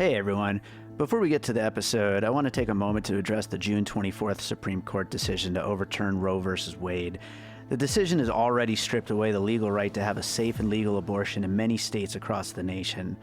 Hey everyone. Before we get to the episode, I want to take a moment to address the June 24th Supreme Court decision to overturn Roe v. Wade. The decision has already stripped away the legal right to have a safe and legal abortion in many states across the nation.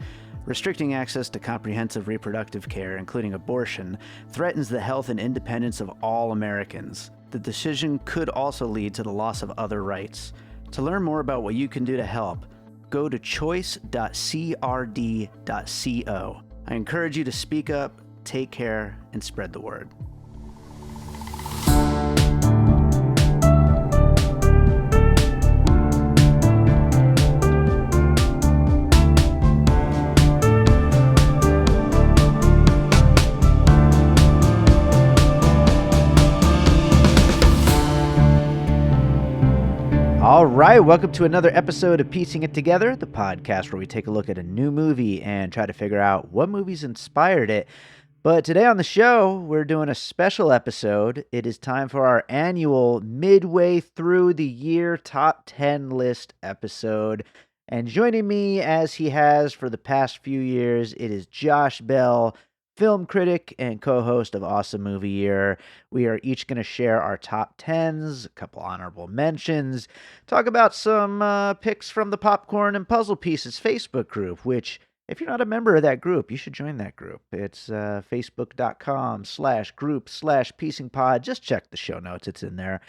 Restricting access to comprehensive reproductive care, including abortion, threatens the health and independence of all Americans. The decision could also lead to the loss of other rights. To learn more about what you can do to help, go to choice.crd.co. I encourage you to speak up, take care, and spread the word. All right, welcome to another episode of Piecing It Together, the podcast where we take a look at a new movie and try to figure out what movies inspired it. But today on the show, we're doing a special episode. It is time for our annual midway through the year top 10 list episode. And joining me as he has for the past few years, it is Josh Bell, film critic and co-host of Awesome Movie Year. We are each going to share our top 10s, a couple honorable mentions, talk about some picks from the Popcorn and Puzzle Pieces Facebook group, which, if you're not a member of that group, you should join that group. It's facebook.com/group/piecingpod. Just check the show notes. It's in there.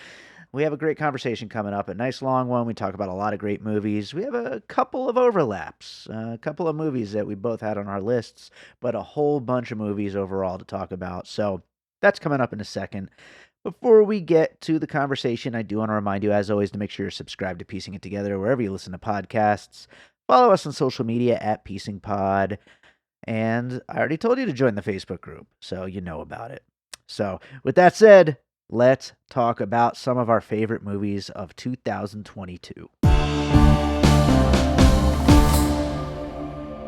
We have a great conversation coming up, a nice long one. We talk about a lot of great movies. We have a couple of overlaps, a couple of movies that we both had on our lists, but a whole bunch of movies overall to talk about. So that's coming up in a second. Before we get to the conversation, I do want to remind you, as always, to make sure you're subscribed to Piecing It Together wherever you listen to podcasts. Follow us on social media at PiecingPod. And I already told you to join the Facebook group, so you know about it. So with that said, let's talk about some of our favorite movies of 2022.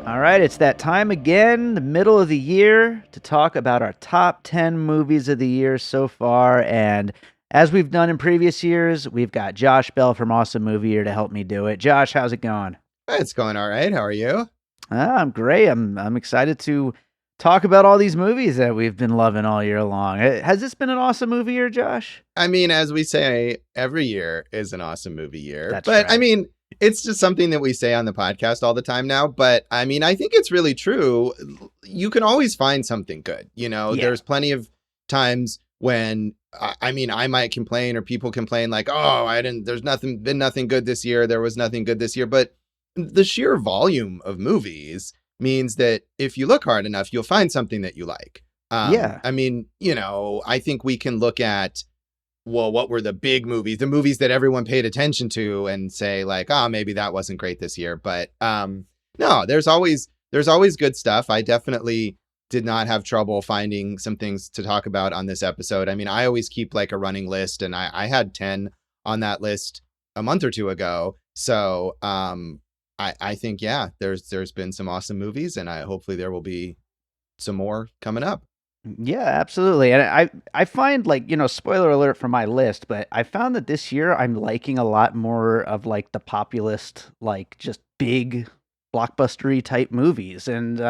All right, it's that time again, the middle of the year, to talk about our top 10 movies of the year so far. And as we've done in previous years, we've got Josh Bell from Awesome Movie Year to help me do it. Josh, how's it going? It's going all right. How are you? I'm great. I'm excited to talk about all these movies that we've been loving all year long. Has this been an awesome movie year, Josh? I mean, as we say, every year is an awesome movie year. That's but right. I mean, it's just something that we say on the podcast all the time now. But I mean, I think it's really true. You can always find something good. You know, Yeah. There's plenty of times when I might complain or people complain like, oh, there's been nothing good this year. There was nothing good this year. But the sheer volume of movies means that if you look hard enough, you'll find something that you like. Yeah. I mean, I think we can look at, well, what were the big movies, the movies that everyone paid attention to, and say like, oh, maybe that wasn't great this year. But no, there's always good stuff. I definitely did not have trouble finding some things to talk about on this episode. I mean, I always keep like a running list, and I had 10 on that list a month or two ago. So I think, yeah, there's been some awesome movies, and hopefully there will be some more coming up. Yeah, absolutely. And I find, like, spoiler alert for my list, but I found that this year I'm liking a lot more of like the populist, like just big blockbustery type movies. And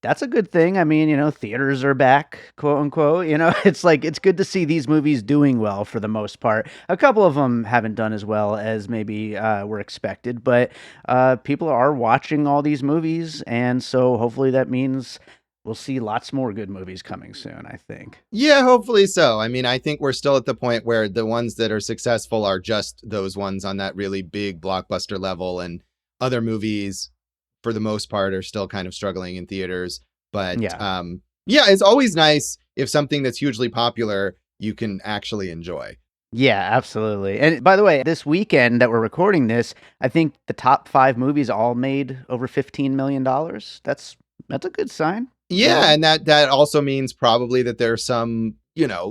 that's a good thing. I mean, theaters are back, quote unquote. It's like, it's good to see these movies doing well for the most part. A couple of them haven't done as well as maybe were expected, but people are watching all these movies. And so hopefully that means we'll see lots more good movies coming soon, I think. Yeah, hopefully so. I mean, I think we're still at the point where the ones that are successful are just those ones on that really big blockbuster level, and other movies, for the most part, are still kind of struggling in theaters. But yeah, it's always nice if something that's hugely popular you can actually enjoy. Yeah, absolutely. And by the way, this weekend that we're recording this, I think the top 5 movies all made over $15 million. That's a good sign. Yeah, and that also means probably that there's some,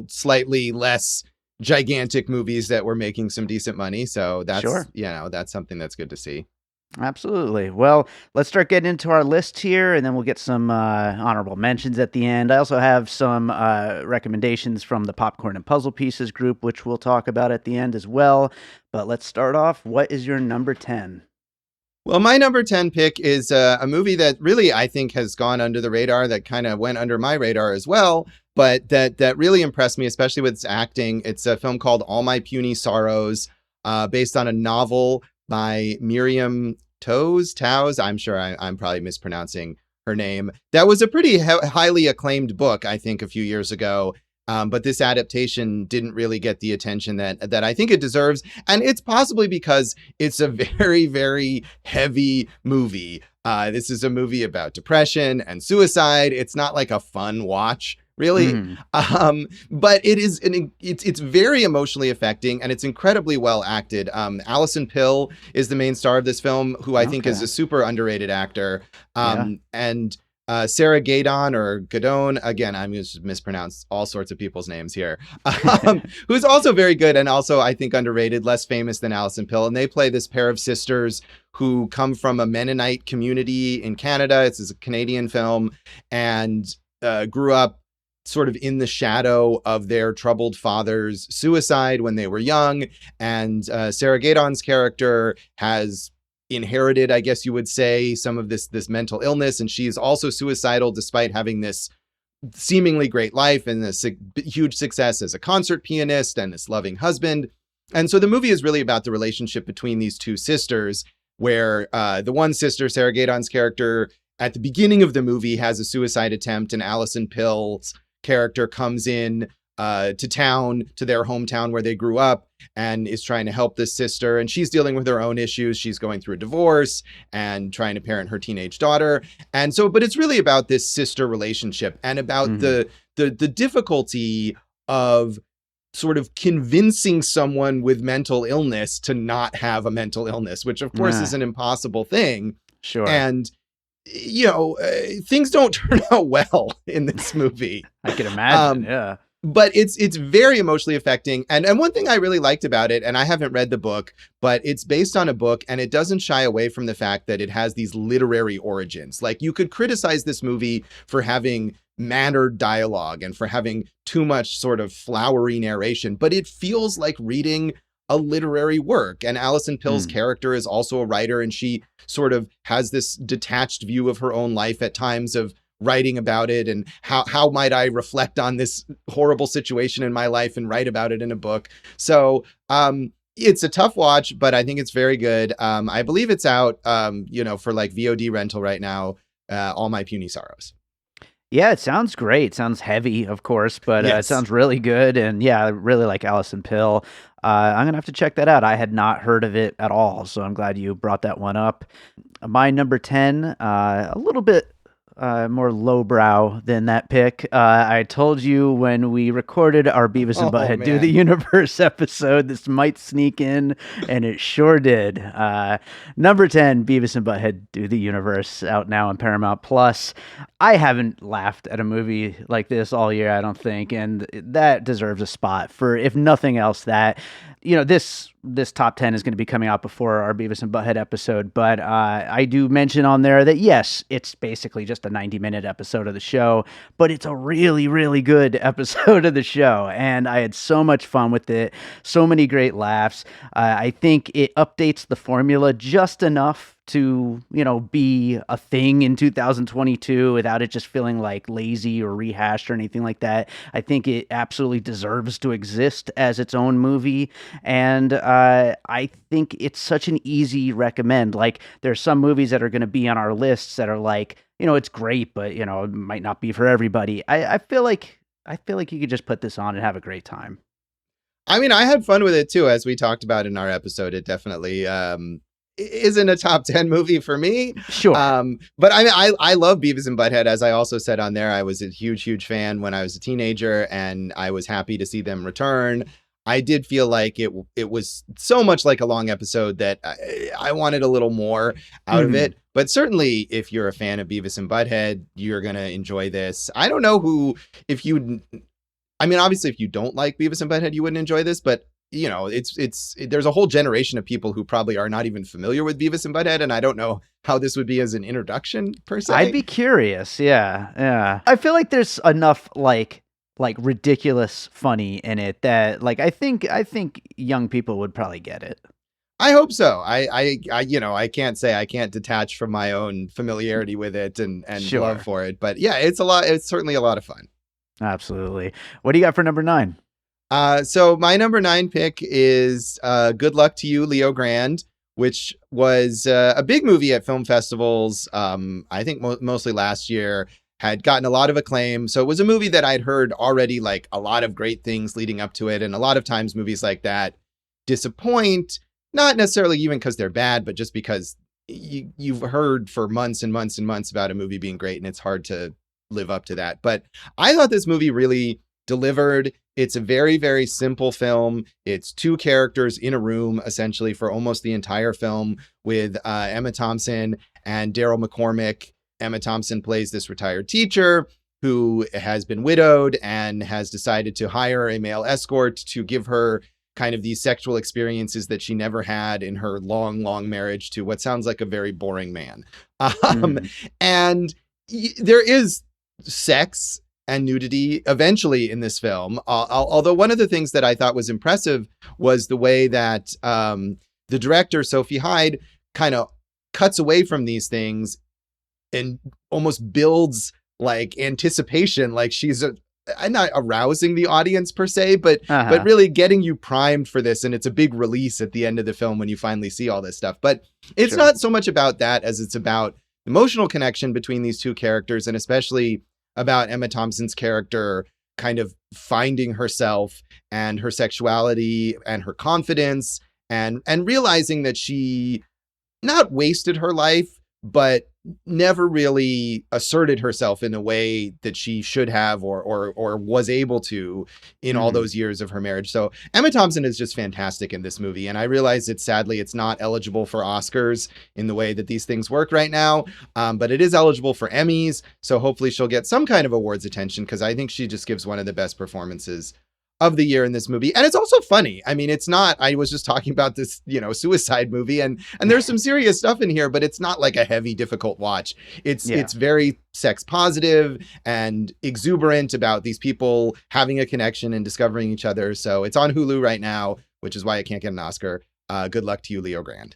slightly less gigantic movies that were making some decent money. So that's, Sure. That's something that's good to see. Absolutely. Well, let's start getting into our list here, and then we'll get some honorable mentions at the end. I also have some recommendations from the Popcorn and Puzzle Pieces group, which we'll talk about at the end as well. But let's start off. What is your number 10? Well, my number 10 pick is a movie that really I think has gone under the radar, that kind of went under my radar as well, but that really impressed me, especially with its acting. It's a film called All My Puny Sorrows, based on a novel by Miriam Toews. I'm sure I'm probably mispronouncing her name. That was a pretty highly acclaimed book, I think, a few years ago. But this adaptation didn't really get the attention that I think it deserves. And it's possibly because it's a very, very heavy movie. This is a movie about depression and suicide. It's not like a fun watch, really. But it is it's very emotionally affecting, and it's incredibly well acted. Alison Pill is the main star of this film, who I think is a super underrated actor. And Sarah Gadon, or Gadon, again, I'm going to mispronounce all sorts of people's names here, who's also very good and also, I think, underrated, less famous than Alison Pill. And they play this pair of sisters who come from a Mennonite community in Canada. It's a Canadian film, and grew up sort of in the shadow of their troubled father's suicide when they were young. And Sarah Gadon's character has inherited, I guess you would say, some of this mental illness, and she's also suicidal despite having this seemingly great life and this huge success as a concert pianist and this loving husband. And so the movie is really about the relationship between these two sisters, where the one sister, Sarah Gadon's character, at the beginning of the movie has a suicide attempt, and Alison Pill's character comes in to town, to their hometown where they grew up, and is trying to help this sister. And she's dealing with her own issues. She's going through a divorce and trying to parent her teenage daughter. And so, but it's really about this sister relationship and about the difficulty of sort of convincing someone with mental illness to not have a mental illness, which of course is an impossible thing. Sure. And things don't turn out well in this movie. I can imagine. But it's very emotionally affecting. And one thing I really liked about it, and I haven't read the book, but it's based on a book, and it doesn't shy away from the fact that it has these literary origins. Like, you could criticize this movie for having mannered dialogue and for having too much sort of flowery narration, but it feels like reading a literary work. And Alison Pill's character is also a writer, and she sort of has this detached view of her own life at times, of writing about it and how might I reflect on this horrible situation in my life and write about it in a book. So it's a tough watch, but I think it's very good. I believe it's out for like VOD rental right now, All My Puny Sorrows. Yeah, it sounds great. Sounds heavy, of course, but it sounds really good. And yeah, I really like Alison Pill. I'm going to have to check that out. I had not heard of it at all, so I'm glad you brought that one up. My number 10, a little bit more lowbrow than that pick. I told you when we recorded our Beavis and Butthead Do the Universe episode, this might sneak in, and it sure did. Number 10, Beavis and Butthead Do the Universe, out now on Paramount Plus. I haven't laughed at a movie like this all year, I don't think, and that deserves a spot for, if nothing else, that, this top 10 is going to be coming out before our Beavis and Butthead episode, but I do mention on there that, yes, it's basically just a 90-minute episode of the show, but it's a really, really good episode of the show, and I had so much fun with it, so many great laughs. I think it updates the formula just enough to, be a thing in 2022 without it just feeling like lazy or rehashed or anything like that. I think it absolutely deserves to exist as its own movie, and I think it's such an easy recommend. Like, there's some movies that are going to be on our lists that are like, it's great, but it might not be for everybody. I feel like you could just put this on and have a great time. I mean, I had fun with it too, as we talked about in our episode. It definitely isn't a top 10 movie for me. Sure. But I love Beavis and Butthead. As I also said on there, I was a huge fan when I was a teenager, and I was happy to see them return. I did feel like it was so much like a long episode that I wanted a little more out of it. But certainly, if you're a fan of Beavis and Butthead, you're going to enjoy this. I don't know obviously, if you don't like Beavis and Butthead, you wouldn't enjoy this, but there's a whole generation of people who probably are not even familiar with Beavis and Butthead, and I don't know how this would be as an introduction per se. I'd be curious. Yeah. I feel like there's enough like ridiculous funny in it that, like, I think young people would probably get it. I hope so. I can't say I can't detach from my own familiarity with it and love Sure. for it. But yeah, it's a lot. It's certainly a lot of fun. Absolutely. What do you got for number 9? So my number 9 pick is Good Luck to You, Leo Grand, which was a big movie at film festivals. I think mostly last year, had gotten a lot of acclaim. So it was a movie that I'd heard already, like a lot of great things leading up to it. And a lot of times movies like that disappoint, not necessarily even because they're bad, but just because you've heard for months and months and months about a movie being great, and it's hard to live up to that. But I thought this movie really delivered. It's a very, very simple film. It's two characters in a room, essentially, for almost the entire film, with Emma Thompson and Daryl McCormick. Emma Thompson plays this retired teacher who has been widowed and has decided to hire a male escort to give her kind of these sexual experiences that she never had in her long, long marriage to what sounds like a very boring man. Mhm. And there is sex and nudity eventually in this film. Although one of the things that I thought was impressive was the way that the director, Sophie Hyde, kind of cuts away from these things and almost builds like anticipation, like she's not arousing the audience per se, but Uh-huh. really getting you primed for this. And it's a big release at the end of the film when you finally see all this stuff. But it's Sure. not so much about that as it's about emotional connection between these two characters, and especially about Emma Thompson's character kind of finding herself and her sexuality and her confidence, and realizing that she not wasted her life, but never really asserted herself in a way that she should have or was able to in all Mhm. those years of her marriage. So Emma Thompson is just fantastic in this movie. And I realize it's sadly it's not eligible for Oscars in the way that these things work right now. But it is eligible for Emmys. So hopefully she'll get some kind of awards attention, because I think she just gives one of the best performances of the year in this movie. And it's also funny. I mean, it's not, I was just talking about this, suicide movie, and there's some serious stuff in here, but it's not like a heavy, difficult watch. Yeah. It's very sex positive and exuberant about these people having a connection and discovering each other. So it's on Hulu right now, which is why it can't get an Oscar. Good luck to you, Leo Grand.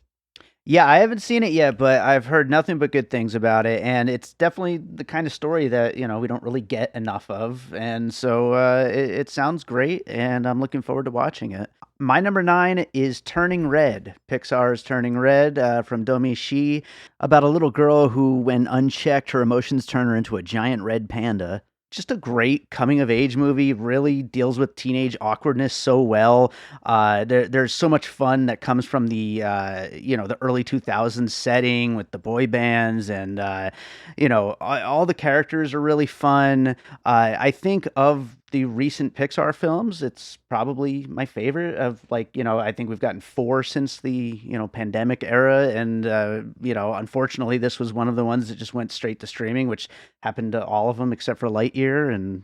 Yeah, I haven't seen it yet, but I've heard nothing but good things about it, and it's definitely the kind of story that, we don't really get enough of, and so, it sounds great, and I'm looking forward to watching it. My number 9 is Turning Red, Pixar's Turning Red, from Domi Shi, about a little girl who, when unchecked, her emotions turn her into a giant red panda. Just a great coming of age movie, really deals with teenage awkwardness so well. There's so much fun that comes from the early 2000s setting with the boy bands, and all the characters are really fun. I think of the recent Pixar films, it's probably my favorite of, like, I think we've gotten 4 since the, pandemic era, and unfortunately this was one of the ones that just went straight to streaming, which happened to all of them except for Lightyear, and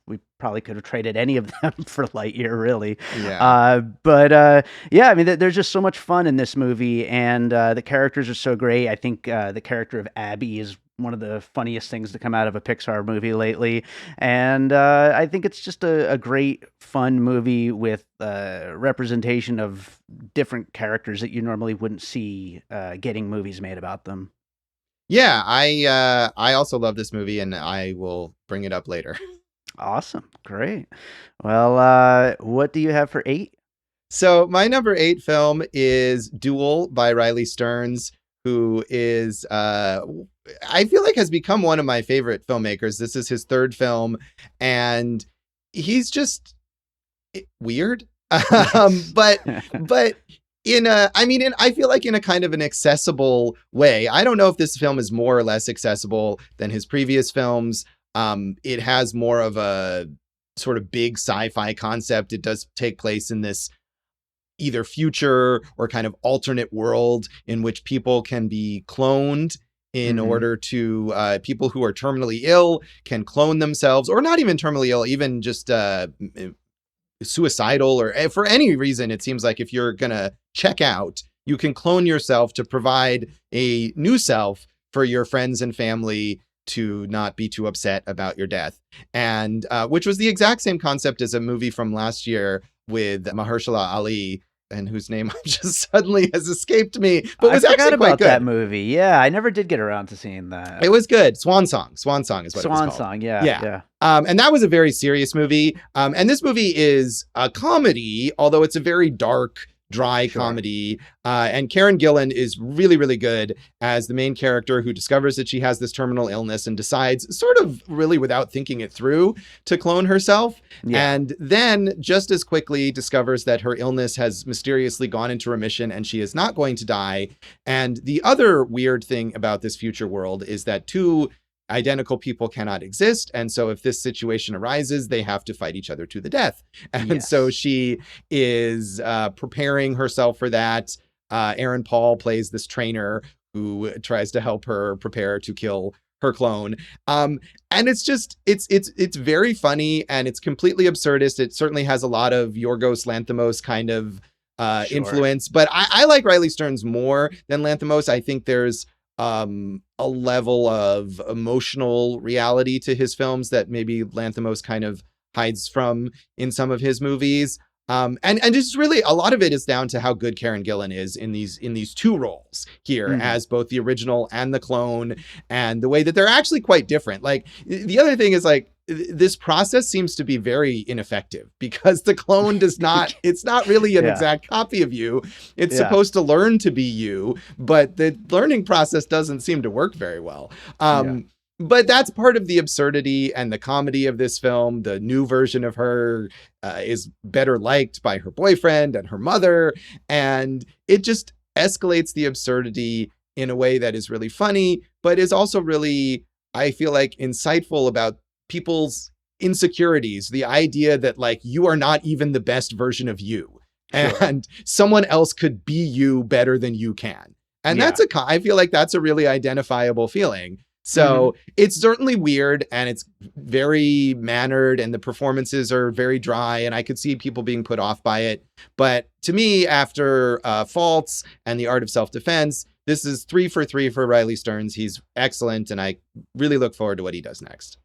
we probably could have traded any of them for Lightyear, really. Yeah. But yeah, I mean, there's just so much fun in this movie, and the characters are so great. I think the character of Abby is one of the funniest things to come out of a Pixar movie lately, and I think it's just a great, fun movie with representation of different characters that you normally wouldn't see getting movies made about them. Yeah, I also love this movie, and I will bring it up later. Awesome, great. Well, what do you have for 8? So my number 8 film is Duel by Riley Stearns, who is I feel like has become one of my favorite filmmakers. This is his third film, and he's just weird. Yes. But in a, I mean, I feel like in a kind of an accessible way. I don't know if this film is more or less accessible than his previous films. It has more of a sort of big sci-fi concept. It does take place in this either future or kind of alternate world in which people can be cloned in Mhm. order to people who are terminally ill can clone themselves, or not even terminally ill, even just suicidal, or for any reason. It seems like if you're gonna check out, you can clone yourself to provide a new self for your friends and family to not be too upset about your death. And which was the exact same concept as a movie from last year with Mahershala Ali. and whose name just suddenly has escaped me, but I was forgot actually quite about good. that movie. Yeah, I never did get around to seeing that. It was good. Swan Song is what it was Swan called. Song, yeah. And that was a very serious movie. And this movie is a comedy, although it's a very dark, dry comedy. And Karen Gillan is really, really good as the main character who discovers that she has this terminal illness and decides, sort of really without thinking it through, to clone herself. Yeah. And then just as quickly discovers that her illness has mysteriously gone into remission and she is not going to die. And the other weird thing about this future world is that two identical people cannot exist. And so if this situation arises, they have to fight each other to the death. And so she is preparing herself for that. Aaron Paul plays this trainer who tries to help her prepare to kill her clone. And it's just, it's very funny and it's completely absurdist. It certainly has a lot of Yorgos Lanthimos kind of influence, but I like Riley Stearns more than Lanthimos. I think there's a level of emotional reality to his films that maybe Lanthimos kind of hides from in some of his movies. And just really a lot of it is down to how good Karen Gillan is in these two roles here as both the original and the clone, and the way that they're actually quite different. Like the other thing is like, this process seems to be very ineffective because the clone does not, it's not really an exact copy of you. It's supposed to learn to be you, but the learning process doesn't seem to work very well. But that's part of the absurdity and the comedy of this film. The new version of her is better liked by her boyfriend and her mother. And it just escalates the absurdity in a way that is really funny, but is also really, I feel like, insightful about people's insecurities, the idea that like you are not even the best version of you, and someone else could be you better than you can. And I feel like that's a really identifiable feeling. So it's certainly weird and it's very mannered and the performances are very dry and I could see people being put off by it. But to me, after Faults and The Art of Self-Defense, this is 3 for 3 for Riley Stearns. He's excellent and I really look forward to what he does next.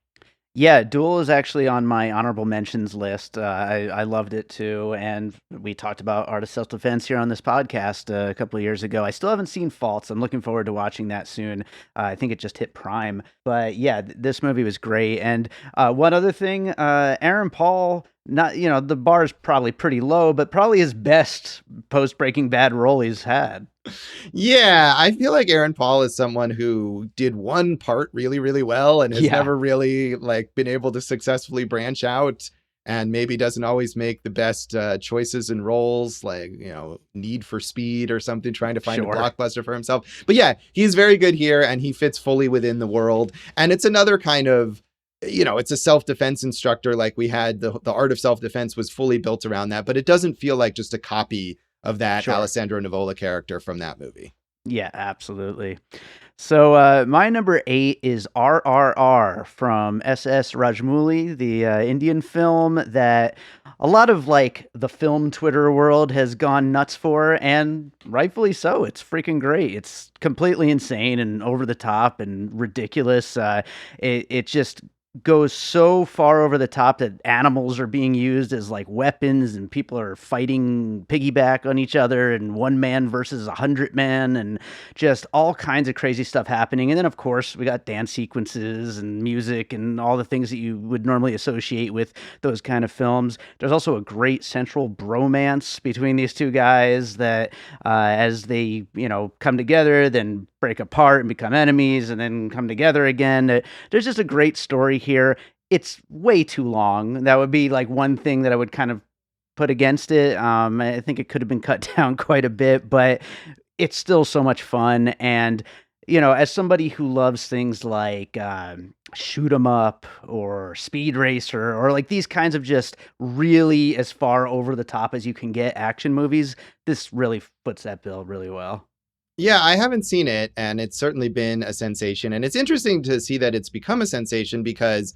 Yeah, Duel is actually on my honorable mentions list. I loved it too, and we talked about Art of Self-Defense here on this podcast a couple of years ago. I still haven't seen Faults. I'm looking forward to watching that soon. I think it just hit Prime. But yeah, this movie was great. And one other thing, Aaron Paul, not the bar is probably pretty low, but probably his best post-Breaking Bad role he's had. Yeah, I feel like Aaron Paul is someone who did one part really, really well and has never really like been able to successfully branch out, and maybe doesn't always make the best choices and roles, like, Need for Speed or something, trying to find a blockbuster for himself. But yeah, he's very good here and he fits fully within the world. And it's another kind of, it's a self-defense instructor. Like we had the Art of Self-Defense was fully built around that, but it doesn't feel like just a copy of that Alessandro Nivola character from that movie. Yeah, absolutely. So my number 8 is RRR from S.S. Rajamouli, the Indian film that a lot of like the film Twitter world has gone nuts for, and rightfully so. It's freaking great. It's completely insane and over the top and ridiculous. It just goes so far over the top that animals are being used as like weapons and people are fighting piggyback on each other and 1 man versus 100 men and just all kinds of crazy stuff happening. And then of course we got dance sequences and music and all the things that you would normally associate with those kind of films. There's also a great central bromance between these two guys that as they, come together, then break apart and become enemies and then come together again. There's just a great story here. It's way too long. That would be like one thing that I would kind of put against it. I think it could have been cut down quite a bit, but it's still so much fun. And, as somebody who loves things like Shoot 'em Up or Speed Racer or like these kinds of just really as far over the top as you can get action movies, this really foots that bill really well. Yeah, I haven't seen it, and it's certainly been a sensation. And it's interesting to see that it's become a sensation because,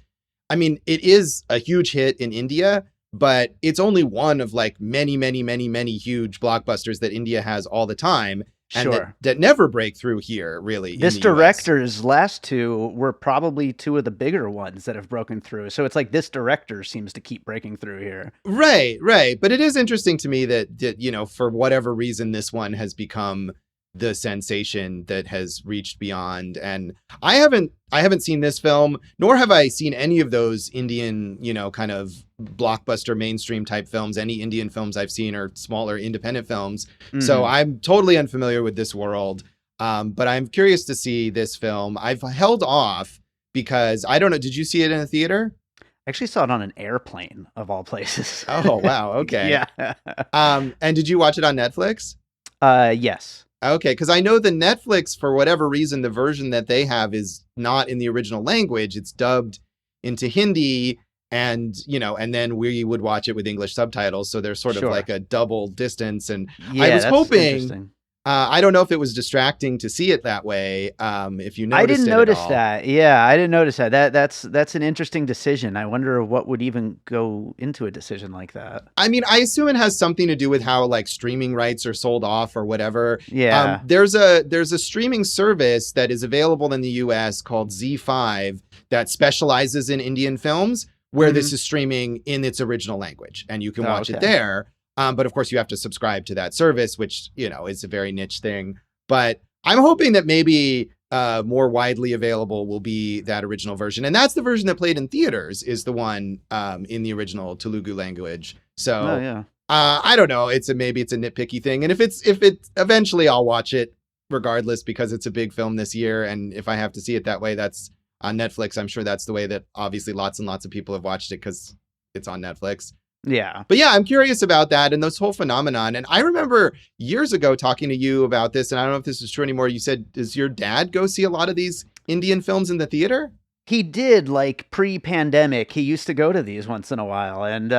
it is a huge hit in India, but it's only one of like many, many, many, many huge blockbusters that India has all the time. and Sure. that never break through here really in This the US. director's last two were probably two of the bigger ones that have broken through. So it's like this director seems to keep breaking through here. Right, right. But it is interesting to me that for whatever reason, this one has become the sensation that has reached beyond. And I haven't seen this film, nor have I seen any of those Indian, kind of blockbuster mainstream type films. Any Indian films I've seen are smaller independent films. So Mhm. I'm totally unfamiliar with this world. But I'm curious to see this film. I've held off because I don't know. Did you see it in a theater? I actually saw it on an airplane of all places. Oh, wow. Okay. Yeah. And did you watch it on Netflix? Yes. Okay, because I know the Netflix, for whatever reason, the version that they have is not in the original language. It's dubbed into Hindi, and then we would watch it with English subtitles. So there's sort of Sure. like a double distance. And Yeah, I was that's hoping, interesting. I don't know if it was distracting to see it that way. If you I noticed didn't it at notice all. that. Yeah, I didn't notice that. That's an interesting decision. I wonder what would even go into a decision like that. I mean, I assume it has something to do with how like streaming rights are sold off or whatever. Yeah. There's a streaming service that is available in the US called Z5 that specializes in Indian films where this is streaming in its original language, and you can Oh, watch it okay. there. But of course you have to subscribe to that service, which, is a very niche thing. But I'm hoping that maybe more widely available will be that original version. And that's the version that played in theaters, is the one in the original Telugu language. So Oh, yeah. I don't know. Maybe it's a nitpicky thing. And if it eventually I'll watch it regardless, because it's a big film this year. And if I have to see it that way, that's on Netflix. I'm sure that's the way that obviously lots and lots of people have watched it, because it's on Netflix. Yeah. But yeah, I'm curious about that and this whole phenomenon. And I remember years ago talking to you about this, and I don't know if this is true anymore. You said, does your dad go see a lot of these Indian films in the theater? He did, like, pre-pandemic. He used to go to these once in a while, and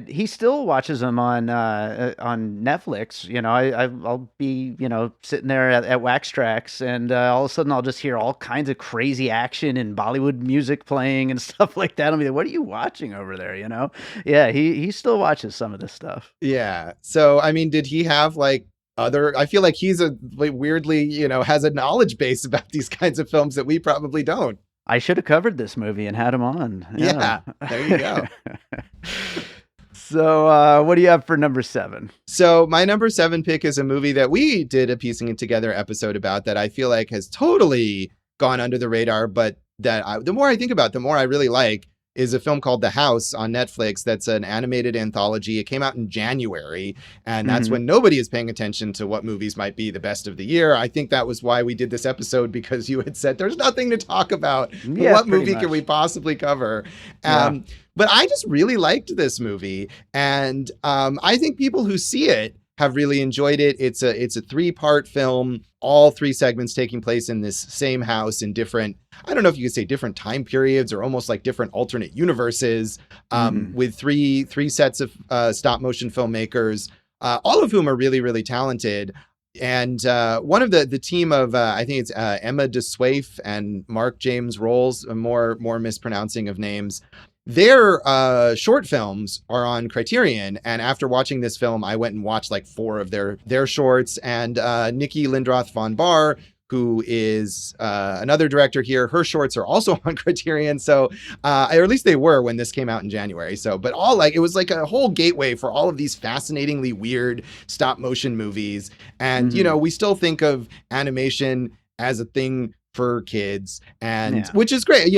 he still watches them on Netflix. I'll be sitting there at Wax Tracks, and all of a sudden I'll just hear all kinds of crazy action and Bollywood music playing and stuff like that. I'll be like, "What are you watching over there?" Yeah, he still watches some of this stuff. Yeah. So I mean, did he have like I feel like he's weirdly, has a knowledge base about these kinds of films that we probably don't. I should have covered this movie and had him on. Yeah, there you go. So, what do you have for number 7? So my number 7 pick is a movie that we did a Piecing It Together episode about that I feel like has totally gone under the radar, but the more I think about it, the more I really like, is a film called The House on Netflix. That's an animated anthology. It came out in January, and that's when nobody is paying attention to what movies might be the best of the year. I think that was why we did this episode, because you had said there's nothing to talk about. Yeah, What pretty movie much. can we possibly cover? Yeah. But I just really liked this movie, and I think people who see it have really enjoyed it. It's a 3-part film, all 3 segments taking place in this same house in different, I don't know if you could say different time periods or almost like different alternate universes, with three sets of stop motion filmmakers, all of whom are really, really talented. And one of the team of, I think it's Emma DeSwaif and Mark James Rolls, more mispronouncing of names. Their short films are on Criterion, and after watching this film, I went and watched like 4 of their shorts. And Nikki Lindroth von Bar, who is another director here, her shorts are also on Criterion. So, or at least they were when this came out in January. So, but it was like a whole gateway for all of these fascinatingly weird stop motion movies. And we still think of animation as a thing for kids, and which is great.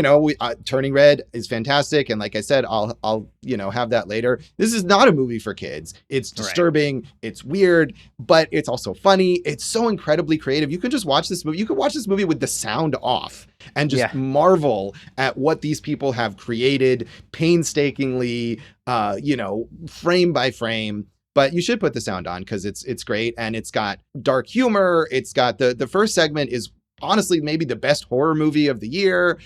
Turning Red is fantastic, and like I said, I'll have that later. This is not a movie for kids. It's disturbing, it's weird, but it's also funny. It's so incredibly creative. You can just watch this movie. You could watch this movie with the sound off and just marvel at what these people have created painstakingly, frame by frame. But you should put the sound on, because it's great, and it's got dark humor. It's got the first segment is honestly maybe the best horror movie of the year.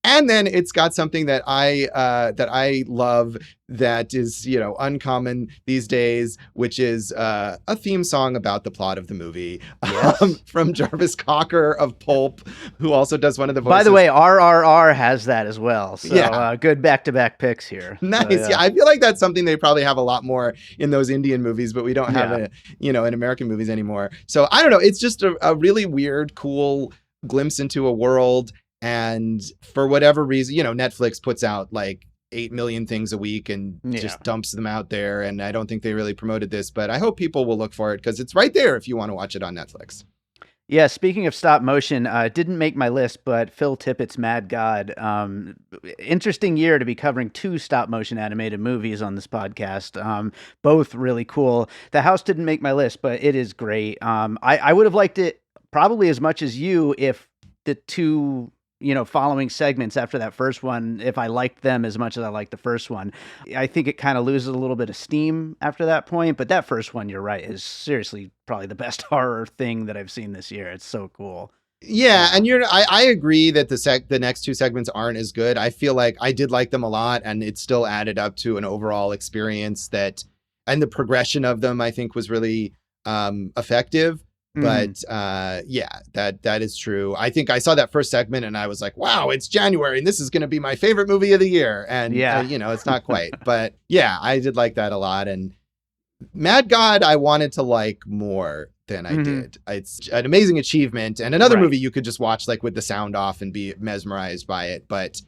And then it's got something that I love that is, uncommon these days, which is a theme song about the plot of the movie. Yes. From Jarvis Cocker of Pulp, who also does one of the voices. By the way, RRR has that as well. So Yeah. good back-to-back picks here. Nice. So, Yeah, I feel like that's something they probably have a lot more in those Indian movies, but we don't have it, in American movies anymore. So I don't know. It's just a really weird, cool glimpse into a world. And for whatever reason, Netflix puts out like 8 million things a week and just dumps them out there. And I don't think they really promoted this, but I hope people will look for it because it's right there if you want to watch it on Netflix. Yeah, speaking of stop motion, didn't make my list, but Phil Tippett's Mad God. Interesting year to be covering 2 stop motion animated movies on this podcast. Both really cool. The House didn't make my list, but it is great. I would have liked it probably as much as you if the 2 following segments after that first one, if I liked them as much as I liked the first one. I think it kind of loses a little bit of steam after that point, but that first one, you're right, is seriously probably the best horror thing that I've seen this year. It's so cool. Yeah, and I agree that the next 2 segments aren't as good. I feel like I did like them a lot, and it still added up to an overall experience and the progression of them I think was really effective. But that is true. I think I saw that first segment and I was like, wow, it's January and this is going to be my favorite movie of the year. And, it's not quite. But yeah, I did like that a lot. And Mad God, I wanted to like more than I did. It's an amazing achievement. And another movie you could just watch like with the sound off and be mesmerized by it. But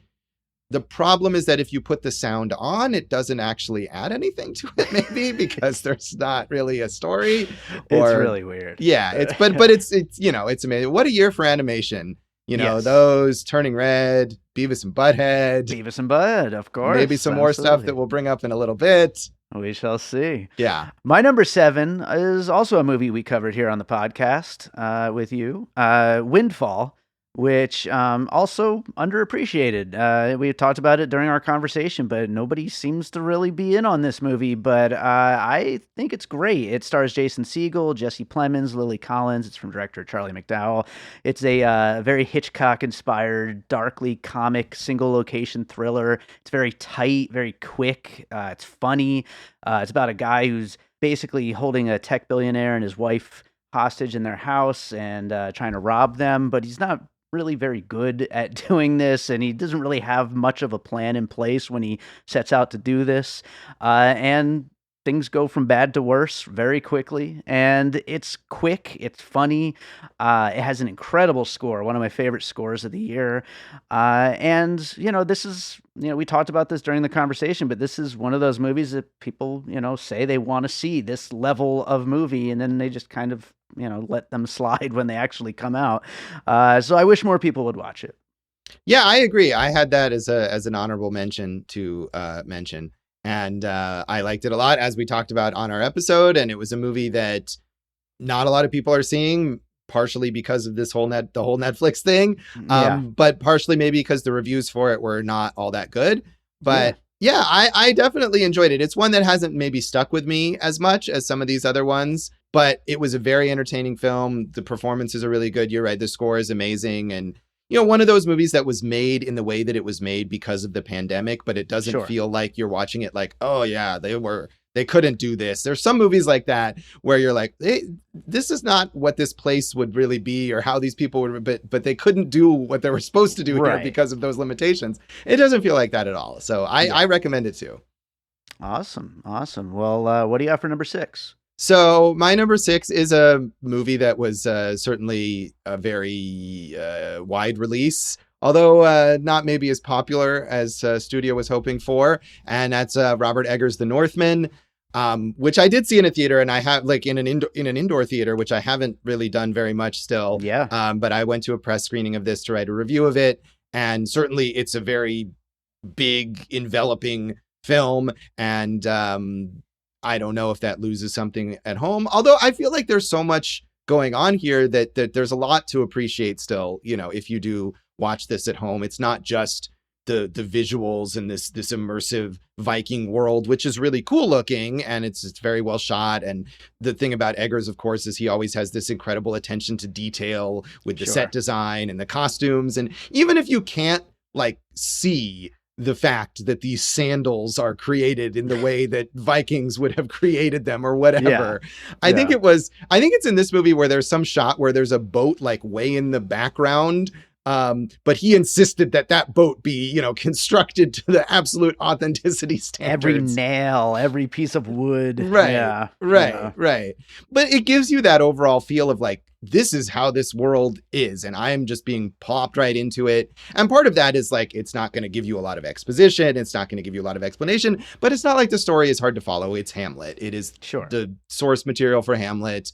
the problem is that if you put the sound on, it doesn't actually add anything to it, maybe because there's not really a story. It's really weird. Yeah, but it's it's amazing. What a year for animation. Those Turning Red, Beavis and Butthead, of course. Maybe some more stuff that we'll bring up in a little bit. We shall see. Yeah. My number 7 is also a movie we covered here on the podcast with you, Windfall, which also underappreciated. We talked about it during our conversation, but nobody seems to really be in on this movie. But I think it's great. It stars Jason Segel, Jesse Plemons, Lily Collins. It's from director Charlie McDowell. It's a very Hitchcock-inspired, darkly comic, single-location thriller. It's very tight, very quick. It's funny. It's about a guy who's basically holding a tech billionaire and his wife hostage in their house and trying to rob them, but he's not really very good at doing this, and he doesn't really have much of a plan in place when he sets out to do this. And things go from bad to worse very quickly, and it's quick, it's funny, it has an incredible score, one of my favorite scores of the year, and this is, we talked about this during the conversation, but this is one of those movies that people, say they want to see this level of movie, and then they just kind of, let them slide when they actually come out. So I wish more people would watch it. Yeah, I agree. I had that as an honorable mention to mention. And I liked it a lot, as we talked about on our episode. And it was a movie that not a lot of people are seeing, partially because of the whole Netflix thing, but partially maybe because the reviews for it were not all that good. But yeah, I definitely enjoyed it. It's one that hasn't maybe stuck with me as much as some of these other ones, but it was a very entertaining film. The performances are really good. You're right. The score is amazing. And one of those movies that was made in the way that it was made because of the pandemic, but it doesn't feel like you're watching it like, oh yeah, they couldn't do this. There's some movies like that where you're like, hey, this is not what this place would really be or how these people would, but they couldn't do what they were supposed to do here because of those limitations. It doesn't feel like that at all. So I recommend it too. Awesome. Well, what do you have for number 6? So my number 6 is a movie that was certainly a very wide release, although not maybe as popular as studio was hoping for. And that's Robert Eggers' The Northman, which I did see in a theater, and I have like in an indoor theater, which I haven't really done very much still. Yeah. But I went to a press screening of this to write a review of it. And certainly it's a very big, enveloping film. And I don't know if that loses something at home, although I feel like there's so much going on here that there's a lot to appreciate still, if you do watch this at home. It's not just the visuals and this immersive Viking world, which is really cool looking, and it's very well shot. And the thing about Eggers, of course, is he always has this incredible attention to detail with the set design and the costumes. And even if you can't like see the fact that these sandals are created in the way that Vikings would have created them or whatever. I think it's in this movie where there's some shot where there's a boat like way in the background. But he insisted that boat be, constructed to the absolute authenticity standards. Every nail, every piece of wood. Right. But it gives you that overall feel of like, this is how this world is. And I'm just being popped right into it. And part of that is like, it's not going to give you a lot of exposition. It's not going to give you a lot of explanation, but it's not like the story is hard to follow. It's Hamlet. It is the source material for Hamlet,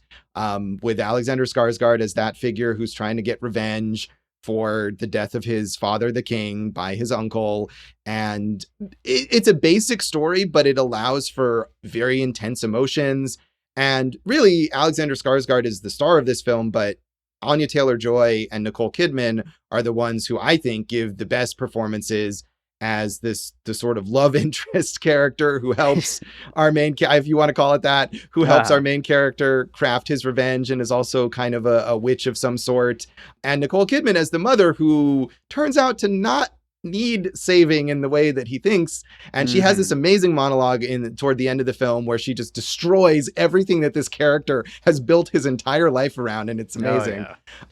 with Alexander Skarsgård as that figure who's trying to get revenge for the death of his father, the king, by his uncle. And it's a basic story, but it allows for very intense emotions. And really, Alexander Skarsgård is the star of this film, but Anya Taylor-Joy and Nicole Kidman are the ones who I think give the best performances as the sort of love interest character who helps our main, if you want to call it that, who helps our main character craft his revenge and is also kind of a witch of some sort. And Nicole Kidman as the mother, who turns out to not need saving in the way that he thinks. And she has this amazing monologue toward the end of the film where she just destroys everything that this character has built his entire life around. And it's amazing.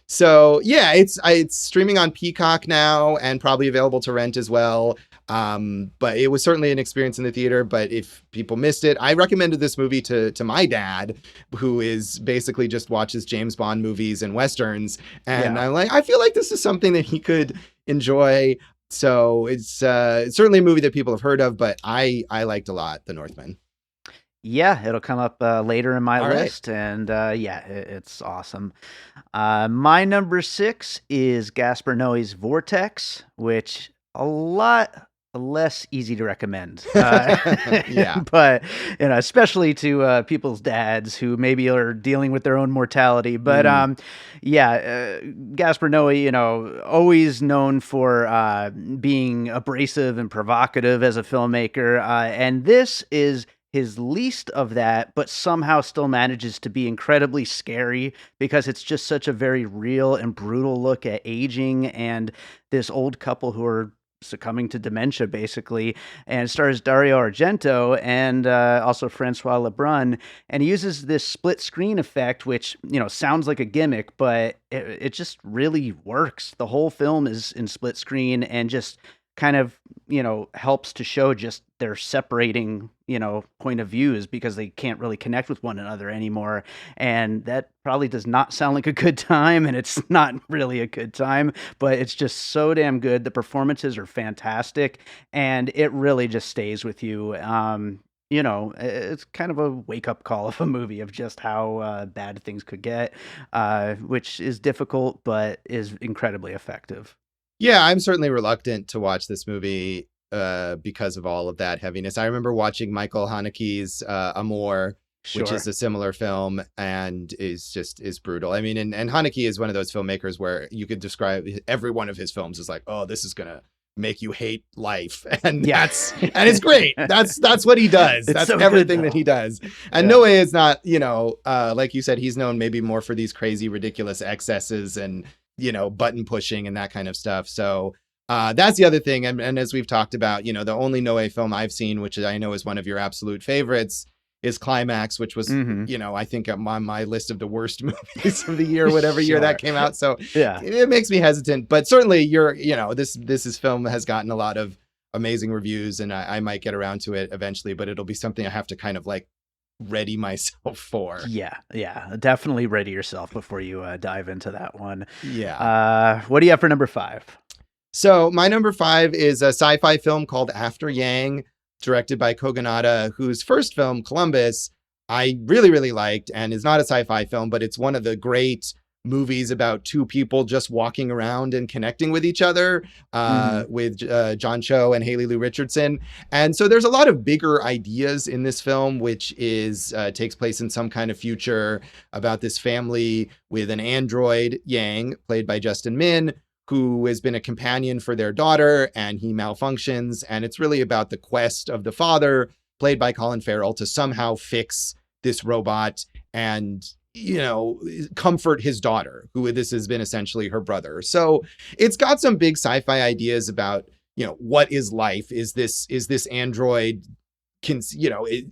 So yeah, it's streaming on Peacock now and probably available to rent as well. But it was certainly an experience in the theater. But if people missed it, I recommended this movie to my dad, who is basically just watches James Bond movies and Westerns. And I'm like, I feel like this is something that he could enjoy. So it's certainly a movie that people have heard of, but I liked a lot, The Northman. Yeah, it'll come up later in my list. Right. And it's awesome. My number 6 is Gaspar Noé's Vortex, which a lot less easy to recommend. But especially to people's dads who maybe are dealing with their own mortality. But Gaspar Noé, always known for being abrasive and provocative as a filmmaker, and this is his least of that, but somehow still manages to be incredibly scary because it's just such a very real and brutal look at aging and this old couple who are succumbing to dementia, basically. And it stars Dario Argento and also Francois Lebrun. And he uses this split screen effect, which, sounds like a gimmick, but it just really works. The whole film is in split screen and just kind of, helps to show just their separating, point of views because they can't really connect with one another anymore. And that probably does not sound like a good time, and it's not really a good time, but it's just so damn good. The performances are fantastic, and it really just stays with you. It's kind of a wake-up call of a movie of just how bad things could get, which is difficult, but is incredibly effective. Yeah, I'm certainly reluctant to watch this movie because of all of that heaviness. I remember watching Michael Haneke's Amour, which is a similar film and is brutal. I mean, and Haneke is one of those filmmakers where you could describe every one of his films as like, oh, this is going to make you hate life. And and it's great. That's what he does. That's so everything that he does. And Noé is not, like you said, he's known maybe more for these crazy, ridiculous excesses and, button pushing and that kind of stuff. So that's the other thing. And as we've talked about, the only Noé film I've seen, which I know is one of your absolute favorites, is Climax, which was, I think on my list of the worst movies of the year, whatever year that came out. So it makes me hesitant, but certainly this film has gotten a lot of amazing reviews and I might get around to it eventually, but it'll be something I have to kind of like ready myself for. Yeah. Definitely ready yourself before you dive into that one. Yeah. What do you have for number 5? So my number 5 is a sci-fi film called After Yang, directed by Kogonada, whose first film, Columbus, I really, really liked, and is not a sci-fi film, but it's one of the great movies about two people just walking around and connecting with each other, with John Cho and Haley Lu Richardson. And so there's a lot of bigger ideas in this film, which takes place in some kind of future about this family with an android, Yang, played by Justin Min, who has been a companion for their daughter, and he malfunctions. And it's really about the quest of the father, played by Colin Farrell, to somehow fix this robot and comfort his daughter, who this has been essentially her brother. So it's got some big sci-fi ideas about, what is life? Is this android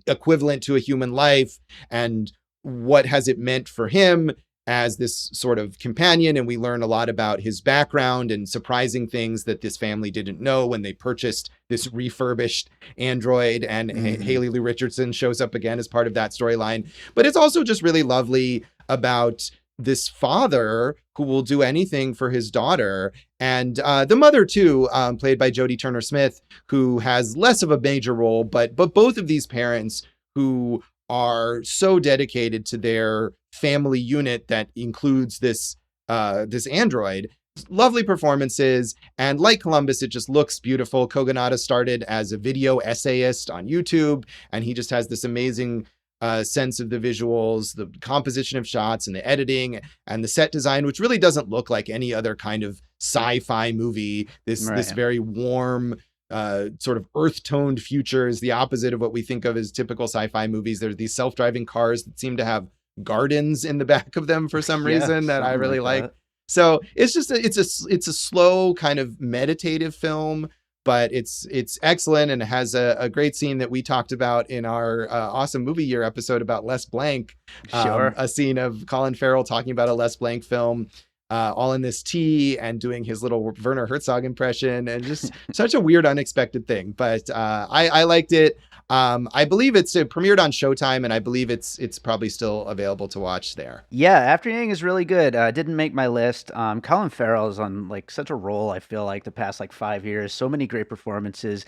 equivalent to a human life? And what has it meant for him as this sort of companion? And we learn a lot about his background and surprising things that this family didn't know when they purchased this refurbished android. And Haley Lou Richardson shows up again as part of that storyline. But it's also just really lovely about this father who will do anything for his daughter. And the mother, too, played by Jodie Turner-Smith, who has less of a major role, but both of these parents who are so dedicated to their family unit that includes this android. Lovely performances. And like Columbus, it just looks beautiful. Kogonada started as a video essayist on YouTube, and he just has this amazing sense of the visuals, the composition of shots and the editing and the set design, which really doesn't look like any other kind of sci-fi movie. This very warm, sort of earth-toned future is the opposite of what we think of as typical sci-fi movies. There's these self-driving cars that seem to have gardens in the back of them for some reason that I really like. So it's just it's a slow kind of meditative film, but it's excellent, and it has a great scene that we talked about in our awesome movie year episode about Les Blanc. A scene of Colin Farrell talking about a Les Blanc film, all in this tea, and doing his little Werner Herzog impression, and just such a weird, unexpected thing. But I liked it. I believe it premiered on Showtime, and I believe it's probably still available to watch there. Yeah, After Yang is really good. Didn't make my list. Colin Farrell is on like such a roll, I feel like, the past 5 years. So many great performances.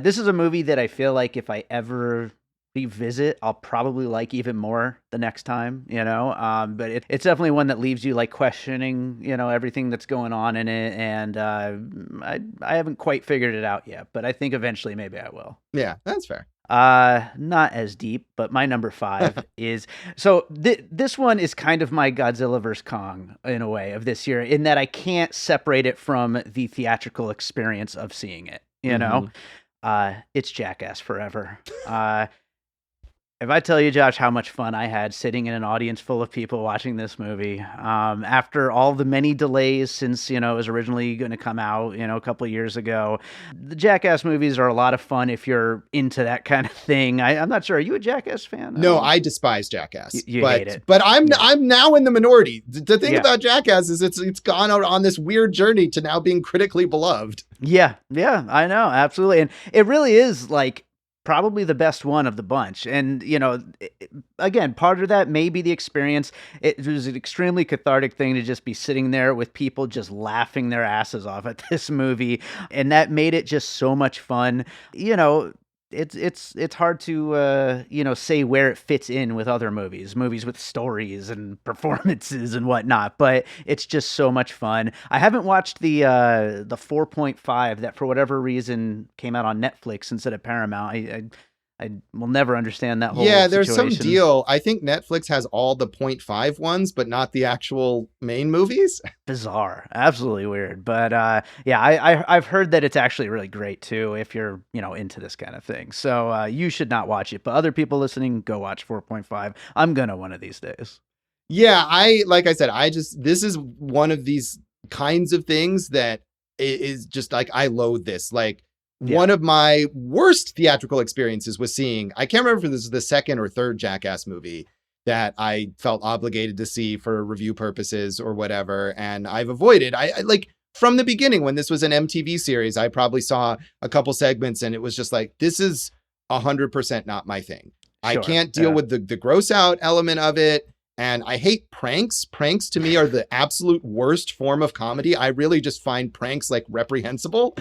This is a movie that I feel like if I ever revisit, I'll probably like even more the next time, but it's definitely one that leaves you questioning, everything that's going on in it. And I haven't quite figured it out yet, but I think eventually maybe I will. Yeah, that's fair. Not as deep, but my number 5 is, so this one is kind of my Godzilla vs. Kong in a way of this year, in that I can't separate it from the theatrical experience of seeing it, it's Jackass Forever. If I tell you, Josh, how much fun I had sitting in an audience full of people watching this movie, after all the many delays since, it was originally going to come out, a couple of years ago, the Jackass movies are a lot of fun if you're into that kind of thing. I'm not sure. Are you a Jackass fan? No, I despise Jackass. You hate it. But I'm now in the minority. The thing about Jackass is it's gone out on this weird journey to now being critically beloved. Yeah, I know. Absolutely. And it really is probably the best one of the bunch. And, again, part of that may be the experience. It was an extremely cathartic thing to just be sitting there with people just laughing their asses off at this movie. And that made it just so much fun. It's hard to, say where it fits in with other movies with stories and performances and whatnot, but it's just so much fun. I haven't watched the 4.5 that for whatever reason came out on Netflix instead of Paramount. I will never understand that whole there's situation. some deal. I think Netflix has all the 0.5 ones, but not the actual main movies. Bizarre. Absolutely weird. But I've heard that it's actually really great too if you're, into this kind of thing. So you should not watch it. But other people listening, go watch 4.5. I'm going to one of these days. Yeah, like I said, this is one of these kinds of things that is just I loathe this. One of my worst theatrical experiences was seeing, I can't remember if this is the second or third Jackass movie that I felt obligated to see for review purposes or whatever. And I've avoided, I from the beginning, when this was an MTV series, I probably saw a couple segments and it was just this is 100% not my thing. Sure, I can't deal with the gross out element of it. And I hate pranks. Pranks to me are the absolute worst form of comedy. I really just find pranks reprehensible.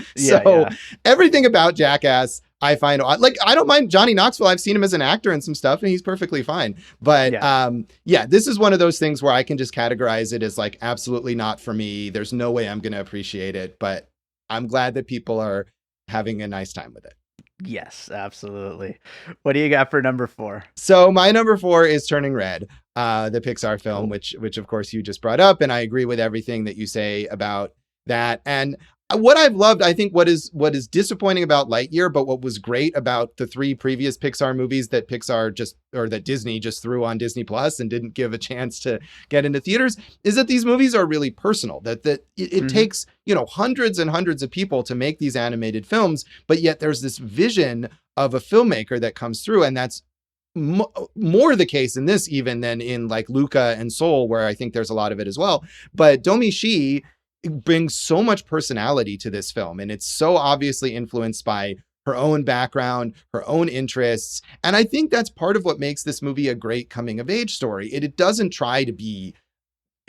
Everything about Jackass, I find I don't mind Johnny Knoxville. I've seen him as an actor and some stuff, and he's perfectly fine. But this is one of those things where I can just categorize it as absolutely not for me. There's no way I'm going to appreciate it, but I'm glad that people are having a nice time with it. Yes, absolutely. What do you got for number 4? So my number 4 is Turning Red, the Pixar film, which of course you just brought up, and I agree with everything that you say about that. And what I've loved, I think what is disappointing about Lightyear, but what was great about the 3 previous Pixar movies that that Disney just threw on Disney Plus and didn't give a chance to get into theaters, is that these movies are really personal, that it takes, hundreds and hundreds of people to make these animated films, but yet there's this vision of a filmmaker that comes through. And that's more the case in this even than in like Luca and Soul, where I think there's a lot of it as well. But Domi Shi brings so much personality to this film, and it's so obviously influenced by her own background, her own interests. And I think that's part of what makes this movie a great coming of age story. It doesn't try to be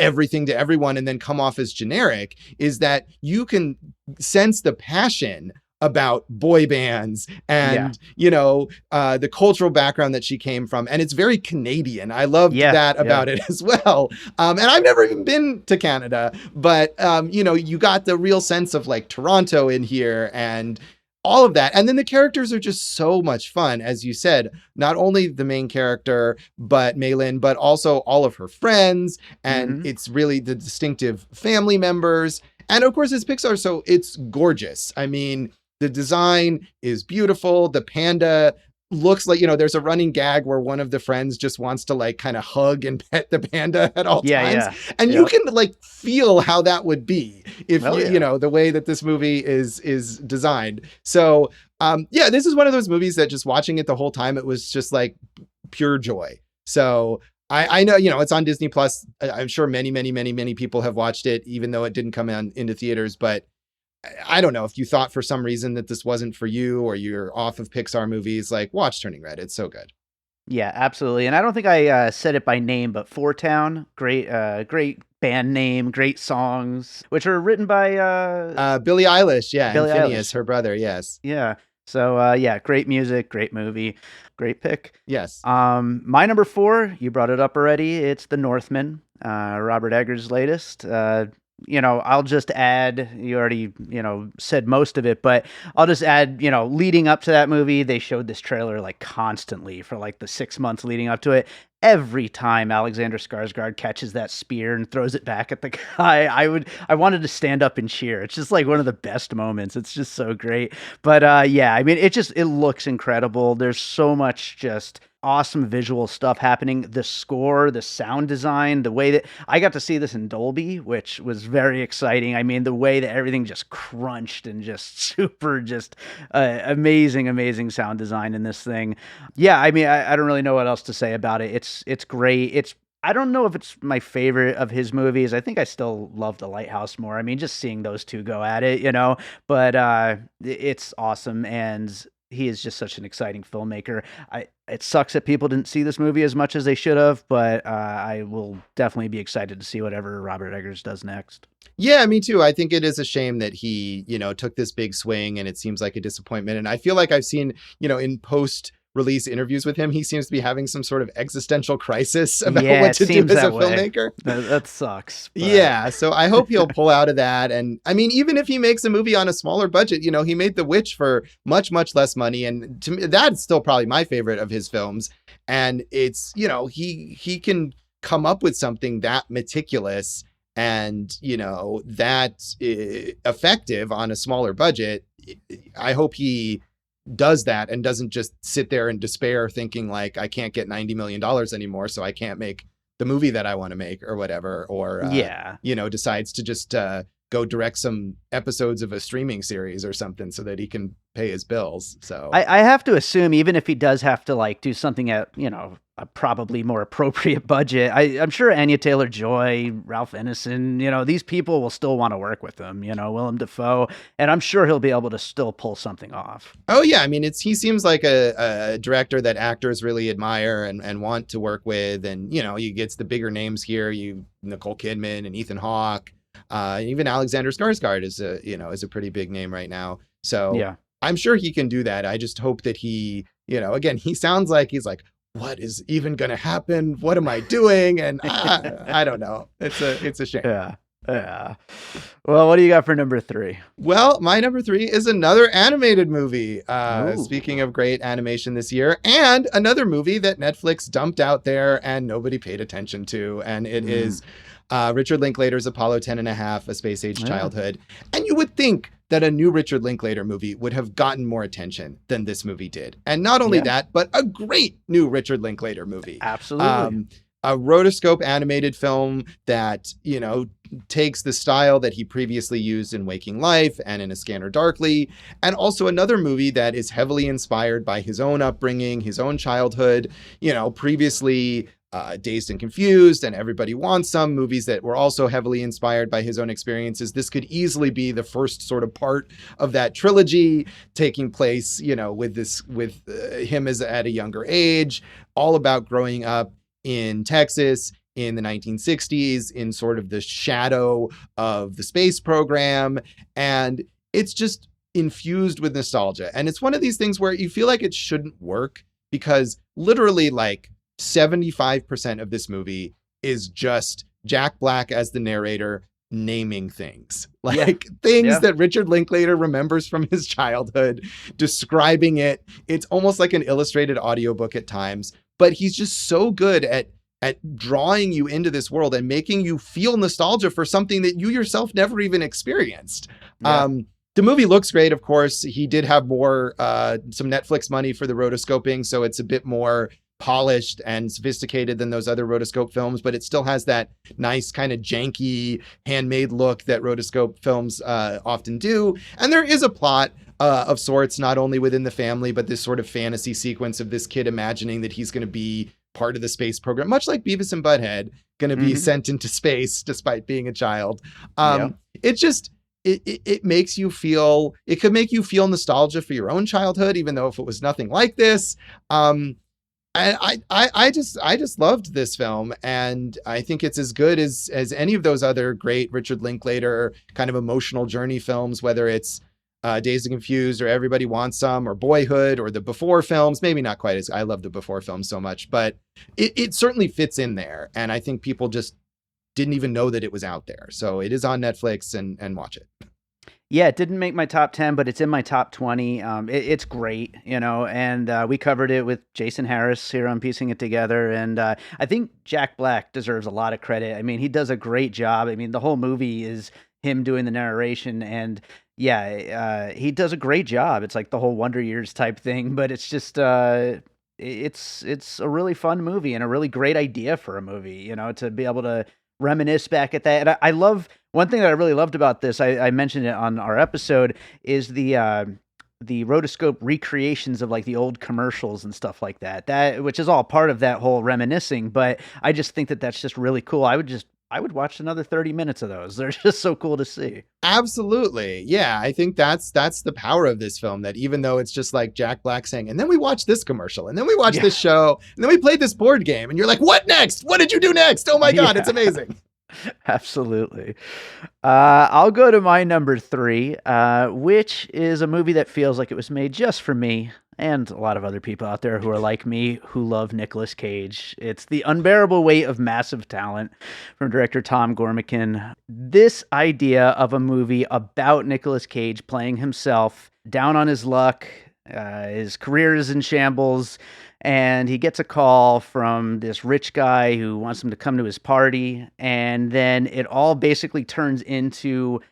everything to everyone and then come off as generic, is that you can sense the passion about boy bands and, the cultural background that she came from. And it's very Canadian. I loved that about it as well. And I've never even been to Canada, but, you got the real sense of like Toronto in here and all of that. And then the characters are just so much fun. As you said, not only the main character, but Maylin, but also all of her friends. And it's really the distinctive family members. And of course, it's Pixar, so it's gorgeous. I mean, the design is beautiful. The panda looks like, there's a running gag where one of the friends just wants to like kind of hug and pet the panda at all times. Yeah. And you can like feel how that would be if the way that this movie is designed. So this is one of those movies that just watching it the whole time, it was just like pure joy. So I know, it's on Disney Plus. I'm sure many, many, many, many people have watched it, even though it didn't come into theaters. But I don't know if you thought for some reason that this wasn't for you or you're off of Pixar movies, like watch Turning Red. It's so good. Yeah, absolutely. And I don't think I said it by name, but Four Town, great band name, great songs, which are written by Billie Eilish. Yeah. Billie and Phineas, Eilish. Her brother. Yes. Yeah. So great music, great movie, great pick. Yes. My number 4, you brought it up already. It's The Northman, Robert Eggers' latest. I'll just add, you already, said most of it, but I'll just add, leading up to that movie, they showed this trailer like constantly for like the 6 months leading up to it. Every time Alexander Skarsgård catches that spear and throws it back at the guy, I wanted to stand up and cheer. It's just like one of the best moments. It's just so great. But it looks incredible. There's so much just awesome visual stuff happening. The score, the sound design, the way that I got to see this in Dolby, which was very exciting. I mean, the way that everything just crunched and just super, just amazing sound design in this thing. Yeah, I mean, I don't really know what else to say about it. It's great. I don't know if it's my favorite of his movies. I think I still love The Lighthouse more. I mean, just seeing those two go at it, but it's awesome. And he is just such an exciting filmmaker. It sucks that people didn't see this movie as much as they should have, but I will definitely be excited to see whatever Robert Eggers does next. Yeah, me too. I think it is a shame that he, took this big swing and it seems like a disappointment. And I feel like I've seen, in post-release interviews with him, he seems to be having some sort of existential crisis about what to do as a filmmaker. That sucks. But... Yeah, so I hope he'll pull out of that. And I mean, even if he makes a movie on a smaller budget, he made The Witch for much, much less money. And to me, that's still probably my favorite of his films. And it's, he can come up with something that meticulous and, that effective on a smaller budget. I hope he does that and doesn't just sit there in despair thinking like, I can't get $90 million anymore, so I can't make the movie that I want to make or whatever. Or, decides to just go direct some episodes of a streaming series or something so that he can pay his bills. So I have to assume, even if he does have to like do something at, a probably more appropriate budget, I'm sure Anya Taylor-Joy, Ralph Ineson, these people will still want to work with him, Willem Dafoe, and I'm sure he'll be able to still pull something off. Oh yeah. I mean, he seems like a director that actors really admire and want to work with. And, he gets the bigger names here, Nicole Kidman and Ethan Hawke. Even Alexander Skarsgård is a pretty big name right now. So yeah, I'm sure he can do that. I just hope that he, again, he sounds like he's like, what is even going to happen? What am I doing? And I don't know. It's a shame. Yeah. Well, what do you got for number 3? Well, my number 3 is another animated movie. Speaking of great animation this year, and another movie that Netflix dumped out there and nobody paid attention to. And it is Richard Linklater's Apollo 10 and a half, A Space Age Yeah. Childhood. And you would think that a new Richard Linklater movie would have gotten more attention than this movie did. And not only Yeah. that, but a great new Richard Linklater movie. Absolutely. A rotoscope animated film that, takes the style that he previously used in Waking Life and in A Scanner Darkly, and also another movie that is heavily inspired by his own upbringing, his own childhood, previously Dazed and Confused and Everybody Wants Some, movies that were also heavily inspired by his own experiences. This could easily be the first sort of part of that trilogy, taking place, with him as at a younger age, all about growing up in Texas in the 1960s, in sort of the shadow of the space program. And it's just infused with nostalgia. And it's one of these things where you feel like it shouldn't work, because literally like 75% of this movie is just Jack Black as the narrator naming things, things that Richard Linklater remembers from his childhood, describing it. It's almost like an illustrated audiobook at times, but he's just so good at drawing you into this world and making you feel nostalgia for something that you yourself never even experienced. Yeah. The movie looks great, of course. He did have more, some Netflix money for the rotoscoping, so it's a bit more polished and sophisticated than those other rotoscope films, but it still has that nice kind of janky handmade look that rotoscope films often do. And there is a plot of sorts, not only within the family, but this sort of fantasy sequence of this kid imagining that he's going to be part of the space program, much like Beavis and Butthead, going to be sent into space despite being a child. It just, it makes you feel, it could make you feel nostalgia for your own childhood, even though if it was nothing like this. I just loved this film, and I think it's as good as any of those other great Richard Linklater kind of emotional journey films, whether it's Dazed and Confused or Everybody Wants Some or Boyhood or the Before films. Maybe not quite as, I love the Before films so much, but it certainly fits in there. And I think people just didn't even know that it was out there. So it is on Netflix, and watch it. Yeah, it didn't make my top 10, but it's in my top 20. It's great, and we covered it with Jason Harris here on Piecing It Together. And I think Jack Black deserves a lot of credit. I mean, he does a great job. I mean, the whole movie is him doing the narration, and he does a great job. It's like the whole Wonder Years type thing, but it's just it's a really fun movie and a really great idea for a movie, to be able to reminisce back at that. And I love, one thing that I really loved about this, I mentioned it on our episode, is the rotoscope recreations of like the old commercials and stuff like that, which is all part of that whole reminiscing. But I just think that that's just really cool. I would watch another 30 minutes of those. They're just so cool to see. Absolutely. Yeah, I think that's the power of this film, that even though it's just like Jack Black saying, and then we watched this commercial, and then we watched this show, and then we played this board game, and you're like, what next? What did you do next? Oh my God, it's amazing. Absolutely. I'll go to my number 3, which is a movie that feels like it was made just for me and a lot of other people out there who are like me, who love Nicolas Cage. It's The Unbearable Weight of Massive Talent from director Tom Gormican. This idea of a movie about Nicolas Cage playing himself, down on his luck, his career is in shambles, and he gets a call from this rich guy who wants him to come to his party, and then it all basically turns into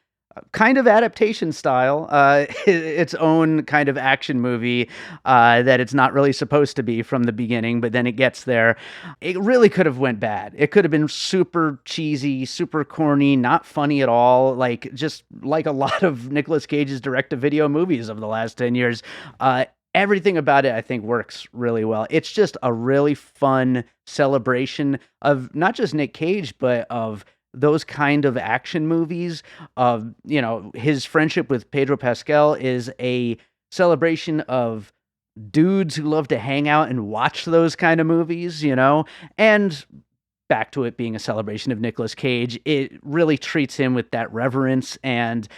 kind of adaptation style, its own kind of action movie that it's not really supposed to be from the beginning, but then it gets there. It really could have went bad. It could have been super cheesy, super corny, not funny at all, just like a lot of Nicolas Cage's direct-to-video movies of the last 10 years. Everything about it, I think, works really well. It's just a really fun celebration of not just Nick Cage, but of those kind of action movies. Of, his friendship with Pedro Pascal is a celebration of dudes who love to hang out and watch those kind of movies, and back to it being a celebration of Nicolas Cage. It really treats him with that reverence, and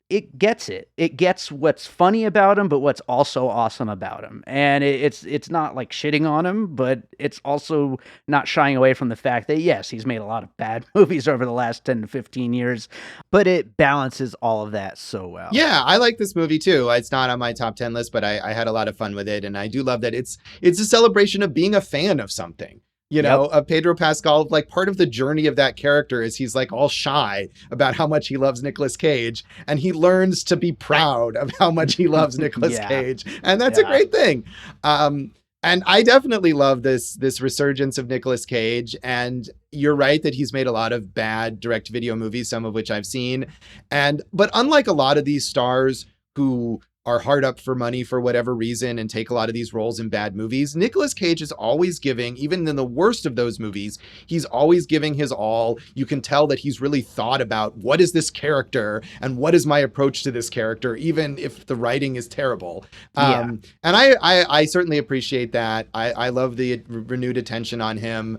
it gets it. It gets what's funny about him, but what's also awesome about him. And it's not like shitting on him, but it's also not shying away from the fact that, yes, he's made a lot of bad movies over the last 10 to 15 years, but it balances all of that so well. Yeah, I like this movie too. It's not on my top 10 list, but I had a lot of fun with it. And I do love that it's a celebration of being a fan of something. Yep. of Pedro Pascal. Like part of the journey of that character is he's like all shy about how much he loves Nicolas Cage, and he learns to be proud of how much he loves Nicolas Yeah. Cage, and that's a Yeah. great thing. And I definitely love this resurgence of Nicolas Cage. And you're right that he's made a lot of bad direct video movies, some of which I've seen. But unlike a lot of these stars who are hard up for money for whatever reason and take a lot of these roles in bad movies, Nicolas Cage is always giving, even in the worst of those movies, he's always giving his all. You can tell that he's really thought about what is this character and what is my approach to this character, even if the writing is terrible. Yeah. And I certainly appreciate that. I love the renewed attention on him.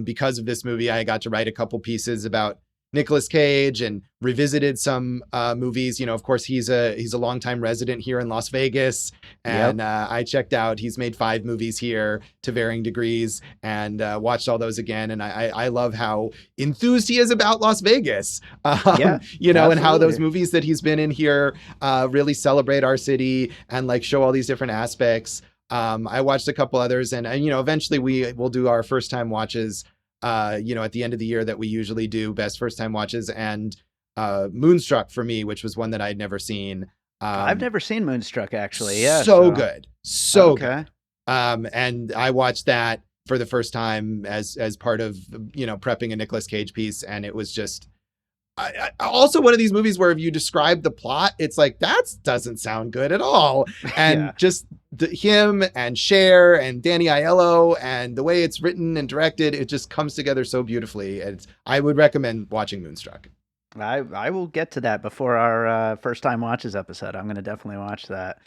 Because of this movie, I got to write a couple pieces about Nicolas Cage and revisited some movies. Of course, he's a longtime resident here in Las Vegas, and I checked out. He's made 5 movies here to varying degrees, and watched all those again. And I love how enthused he is about Las Vegas. And how those movies that he's been in here really celebrate our city and like show all these different aspects. I watched a couple others, and eventually we will do our first time watches. At the end of the year that we usually do best first time watches, and Moonstruck for me, which was one that I'd never seen. I've never seen Moonstruck actually. Yeah. Good. Good. And I watched that for the first time as part of, prepping a Nicolas Cage piece. And it was just also one of these movies where if you describe the plot, it's like, that doesn't sound good at all. And just him and Cher and Danny Aiello and the way it's written and directed, it just comes together so beautifully. I would recommend watching Moonstruck. I will get to that before our first time watches episode. I'm going to definitely watch that.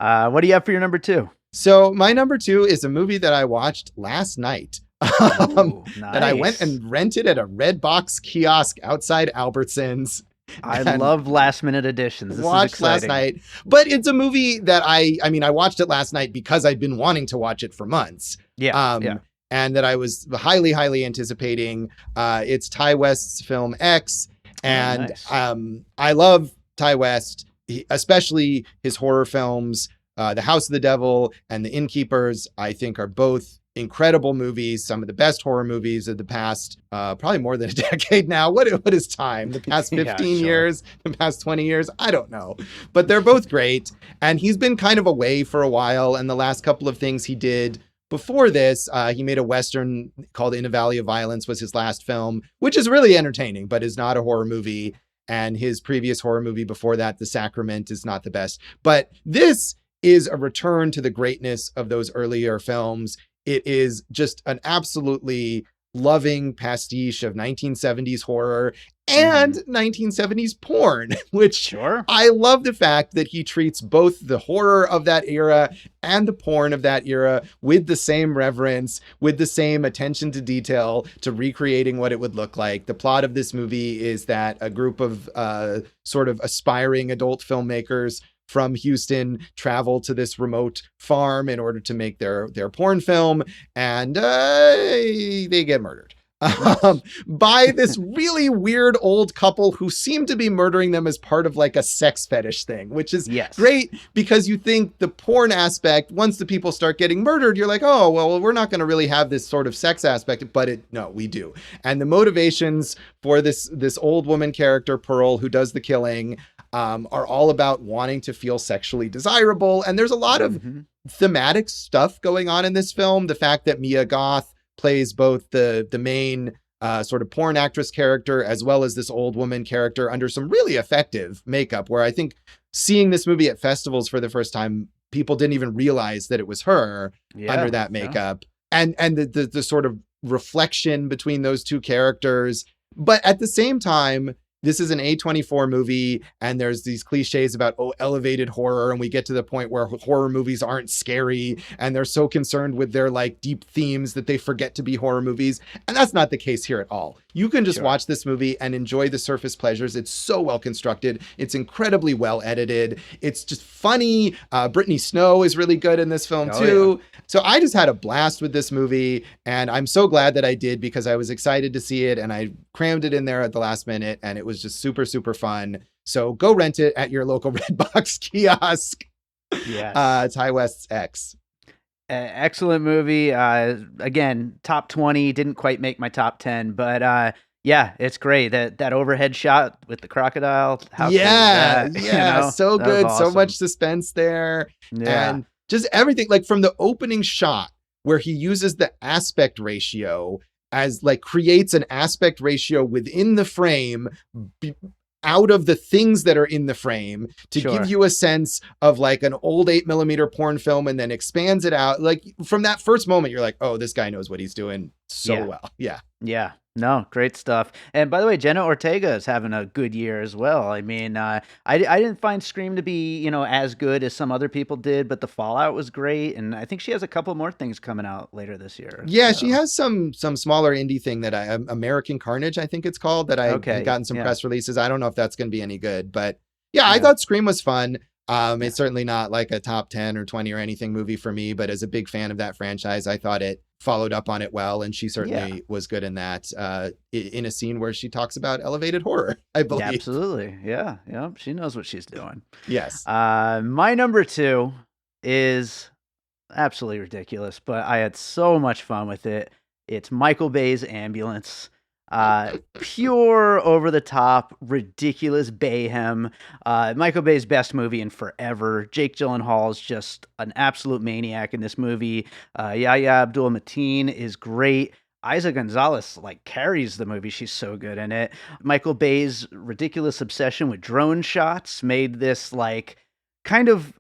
What do you have for your number 2? So my number 2 is a movie that I watched last night. Nice. That I went and rented at a Redbox kiosk outside Albertsons. I love last minute editions. This watched is exciting. last night, but it's a movie that I watched it last night because I'd been wanting to watch it for months. And that I was highly, highly anticipating. It's Ty West's film X. And nice. I love Ty West, especially his horror films. The House of the Devil and The Innkeepers, I think, are both incredible movies, some of the best horror movies of the past, probably more than a decade now. What is time? The past 15 years, the past 20 years? I don't know. But they're both great. And he's been kind of away for a while. And the last couple of things he did before this, he made a Western called In a Valley of Violence, was his last film, which is really entertaining, but is not a horror movie. And his previous horror movie before that, The Sacrament, is not the best. But this is a return to the greatness of those earlier films. It is just an absolutely loving pastiche of 1970s horror and 1970s porn, which I love the fact that he treats both the horror of that era and the porn of that era with the same reverence, with the same attention to detail, to recreating what it would look like. The plot of this movie is that a group of sort of aspiring adult filmmakers from Houston travel to this remote farm in order to make their porn film, and they get murdered by this really weird old couple who seem to be murdering them as part of like a sex fetish thing, which is great because you think the porn aspect, once the people start getting murdered, you're like, oh, well, we're not going to really have this sort of sex aspect, but no, we do. And the motivations for this old woman character, Pearl, who does the killing, are all about wanting to feel sexually desirable. And there's a lot of thematic stuff going on in this film. The fact that Mia Goth plays both the main sort of porn actress character as well as this old woman character under some really effective makeup, where I think seeing this movie at festivals for the first time, people didn't even realize that it was her under that makeup. And the sort of reflection between those two characters. But at the same time, this is an A24 movie, and there's these cliches about, elevated horror. And we get to the point where horror movies aren't scary, and they're so concerned with their like deep themes that they forget to be horror movies. And that's not the case here at all. You can just watch this movie and enjoy the surface pleasures. It's so well constructed. It's incredibly well edited. It's just funny. Brittany Snow is really good in this film too. Yeah. So I just had a blast with this movie, and I'm so glad that I did because I was excited to see it, and I crammed it in there at the last minute, and it was just super, super fun. So go rent it at your local Redbox kiosk. Yes. Ty West's X. Excellent movie. Again, top 20, didn't quite make my top 10, but yeah, it's great. That overhead shot with the crocodile, how cool is Yeah, that? yeah, so That was good. So much awesome. suspense there. Yeah, And just everything, like from the opening shot where he uses the aspect ratio as like creates an aspect ratio within the frame be, out of the things that are in the frame to give sure. you a sense of like an old 8mm porn film and then expands it out. Like from that first moment, you're like, oh, this guy knows what he's doing so Yeah. well. Yeah. Yeah. No, great stuff. And by the way, Jenna Ortega is having a good year as well. I mean, I didn't find Scream to be, as good as some other people did, but The Fallout was great. And I think she has a couple more things coming out later this year. Yeah, she So, has some smaller indie thing that American Carnage, I think it's called, that I had okay. gotten some Yeah. press releases. I don't know if that's going to be any good, but yeah, I Yeah. thought Scream was fun. Yeah. It's certainly not like a top 10 or 20 or anything movie for me, but as a big fan of that franchise, I thought it followed up on it well, and she Yeah. certainly was good in that. In a scene where she talks about elevated horror, I Yeah, believe. absolutely. Yeah. Yeah. She knows what she's doing. Yes. My number two is absolutely ridiculous, but I had so much fun with it. It's Michael Bay's Ambulance. Pure over the top, ridiculous bayhem. Michael Bay's best movie in forever. Jake Gyllenhaal's just an absolute maniac in this movie. Yahya Abdul-Mateen is great. Isa Gonzalez like carries the movie. She's so good in it. Michael Bay's ridiculous obsession with drone shots made this like kind of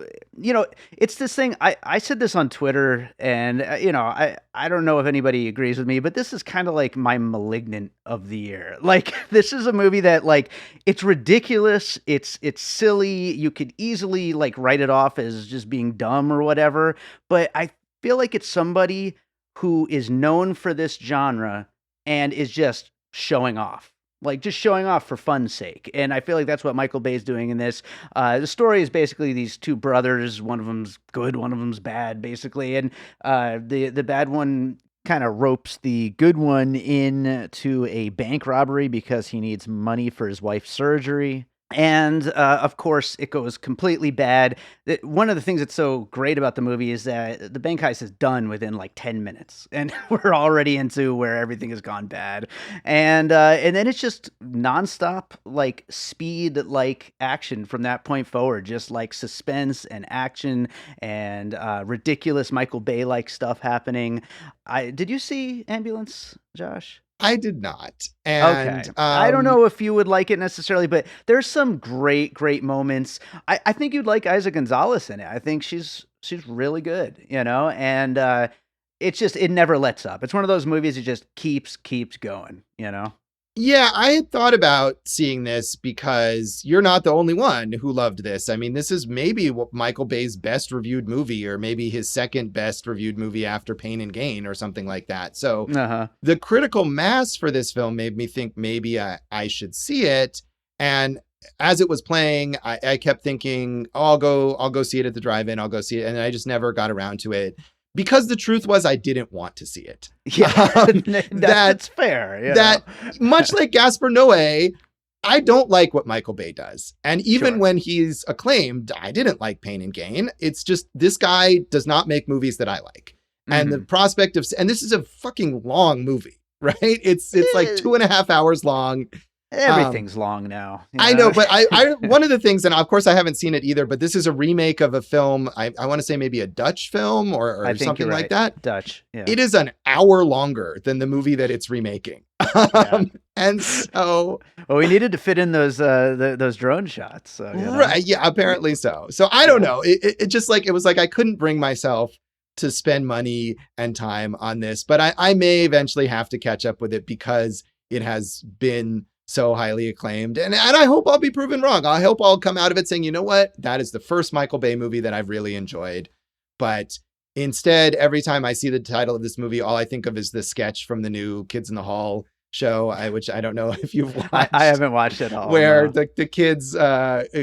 it's this thing. I said this on Twitter, and I don't know if anybody agrees with me, but this is kind of like my Malignant of the year. Like this is a movie that like it's ridiculous, it's silly. You could easily like write it off as just being dumb or whatever, but I feel like it's somebody who is known for this genre and is just showing off. Like just showing off for fun's sake. And I feel like that's what Michael Bay's doing in this. The story is basically these two brothers. One of them's good, one of them's bad, basically. And the bad one kind of ropes the good one in to a bank robbery because he needs money for his wife's surgery. And of course, it goes completely bad. One of the things that's so great about the movie is that the bank heist is done within like 10 minutes, and we're already into where everything has gone bad. And then it's just nonstop, like speed, like action from that point forward, just like suspense and action and ridiculous Michael Bay like stuff happening. Did you see Ambulance, Josh? I did not. Okay. And I don't know if you would like it necessarily, but there's some great, great moments. I think you'd like Isa Gonzalez in it. I think she's really good, and it never lets up. It's one of those movies that just keeps going. yeah, I had thought about seeing this because you're not the only one who loved this. I mean, this is maybe Michael Bay's best reviewed movie, or maybe his second best reviewed movie after Pain and Gain or something like that. So Uh-huh. the critical mass for this film made me think maybe I should see it. And as it was playing, I kept thinking, oh, I'll go see it at the drive-in. I'll go see it. And I just never got around to it. Because the truth was, I didn't want to see it. Yeah, that's fair. That much like Gaspar Noé, I don't like what Michael Bay does. And even Sure. when he's acclaimed, I didn't like Pain and Gain. It's just this guy does not make movies that I like. And the prospect of, and this is a fucking long movie, right? It's like 2.5 hours long. Everything's long now. I know, but I one of the things, and of course I haven't seen it either, but this is a remake of a film. I want to say maybe a Dutch film or I think something you're like right. that. Dutch. Yeah. It is an hour longer than the movie that it's remaking. Yeah. And so, Well, we needed to fit in those drone shots. So, right, yeah, apparently so. So I don't know. It just like, it was like I couldn't bring myself to spend money and time on this, but I may eventually have to catch up with it because it has been so highly acclaimed. And I hope I'll be proven wrong. I hope I'll come out of it saying, you know what? That is the first Michael Bay movie that I've really enjoyed. But instead, every time I see the title of this movie, all I think of is the sketch from the new Kids in the Hall show, which I don't know if you've watched. I haven't watched it all. Where No. the kid's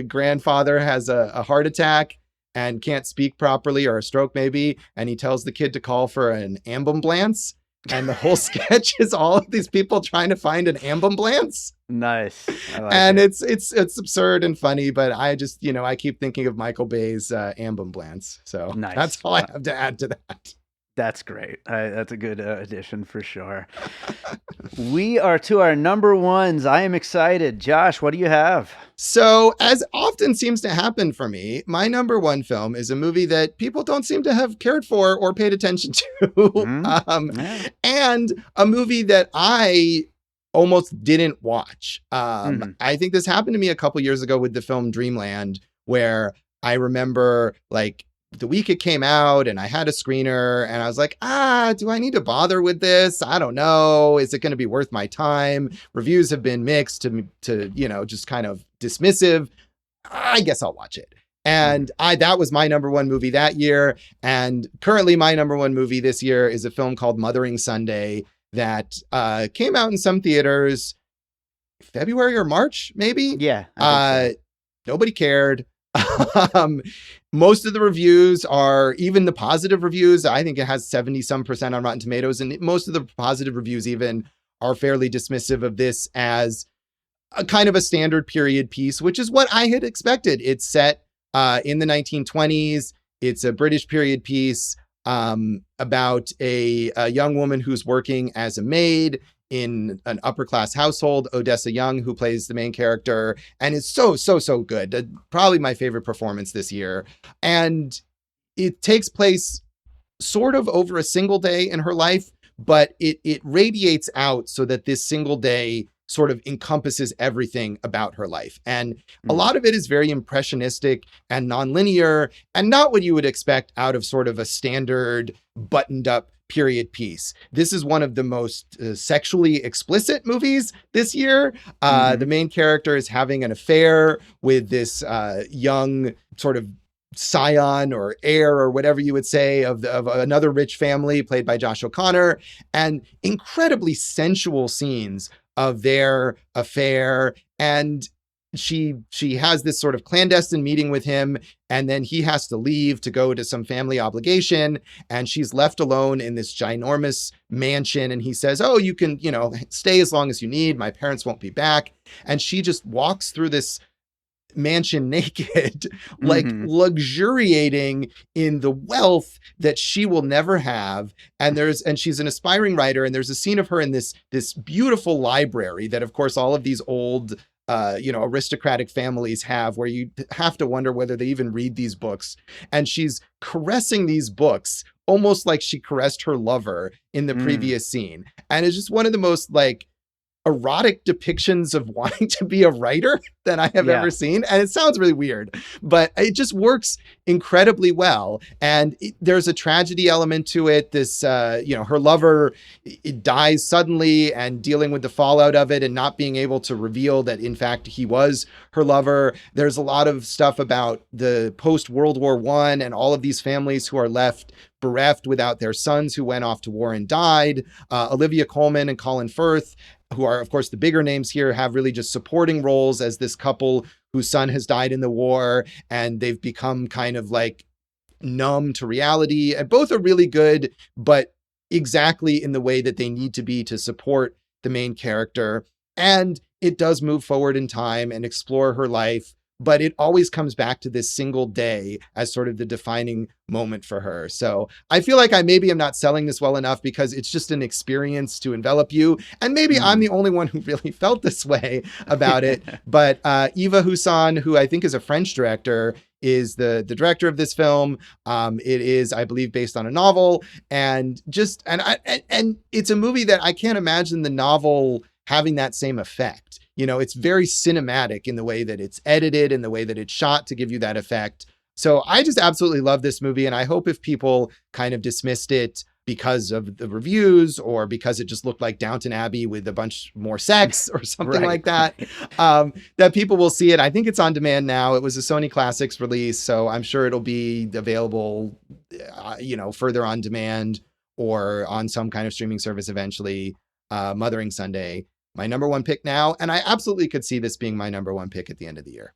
grandfather has a heart attack and can't speak properly, or a stroke maybe, and he tells the kid to call for an ambulance. And the whole sketch is all of these people trying to find an ambulance. Nice. I like And it. it's absurd and funny, but I just, I keep thinking of Michael Bay's ambulance. So that's Nice. all I have to add to that. That's great. That's a good addition for sure. We are to our number ones. I am excited. Josh, what do you have? So, as often seems to happen for me, my number one film is a movie that people don't seem to have cared for or paid attention to. Yeah. And a movie that I almost didn't watch. I think this happened to me a couple years ago with the film Dreamland, where I remember like the week it came out and I had a screener and I was like, do I need to bother with this? I don't know. Is it going to be worth my time? Reviews have been mixed to just kind of dismissive. I guess I'll watch it. And that was my number one movie that year. And currently my number one movie this year is a film called Mothering Sunday that came out in some theaters February or March, maybe. Yeah. I think so. Nobody cared. Most of the reviews are, even the positive reviews, I think it has 70% on Rotten Tomatoes, and most of the positive reviews even are fairly dismissive of this as a kind of a standard period piece, which is what I had expected. It's set in the 1920s. It's a British period piece about a young woman who's working as a maid in an upper class household, Odessa Young, who plays the main character, and is so good. Probably my favorite performance this year. And it takes place sort of over a single day in her life, but it radiates out so that this single day sort of encompasses everything about her life. And a lot of it is very impressionistic and nonlinear and not what you would expect out of sort of a standard buttoned up period piece. This is one of the most sexually explicit movies this year. The main character is having an affair with this young sort of scion or heir or whatever you would say of another rich family played by Josh O'Connor, and incredibly sensual scenes of their affair. And she has this sort of clandestine meeting with him, and then he has to leave to go to some family obligation, and she's left alone in this ginormous mansion, and he says, oh, you can, stay as long as you need. My parents won't be back. And she just walks through this mansion naked, like luxuriating in the wealth that she will never have. And she's an aspiring writer, and there's a scene of her in this beautiful library that, of course, all of these old aristocratic families have, where you have to wonder whether they even read these books. And she's caressing these books almost like she caressed her lover in the previous scene. And it's just one of the most like erotic depictions of wanting to be a writer that I have ever seen. And it sounds really weird, but it just works incredibly well. And there's a tragedy element to it. This, her lover dies suddenly, and dealing with the fallout of it and not being able to reveal that, in fact, he was her lover. There's a lot of stuff about the post-World War I and all of these families who are left bereft without their sons who went off to war and died. Olivia Colman and Colin Firth, who are, of course, the bigger names here, have really just supporting roles as this couple whose son has died in the war, and they've become kind of like numb to reality. And both are really good, but exactly in the way that they need to be to support the main character. And it does move forward in time and explore her life, but it always comes back to this single day as sort of the defining moment for her. So I feel like I maybe am not selling this well enough because it's just an experience to envelop you. And maybe I'm the only one who really felt this way about it. But Eva Husson, who I think is a French director, is the director of this film. It is, I believe, based on a novel, and it's a movie that I can't imagine the novel having that same effect. It's very cinematic in the way that it's edited and the way that it's shot to give you that effect. So I just absolutely love this movie. And I hope if people kind of dismissed it because of the reviews or because it just looked like Downton Abbey with a bunch more sex or something like that, that people will see it. I think it's on demand now. It was a Sony Classics release, so I'm sure it'll be available, further on demand or on some kind of streaming service eventually. Mothering Sunday, my number one pick now. And I absolutely could see this being my number one pick at the end of the year.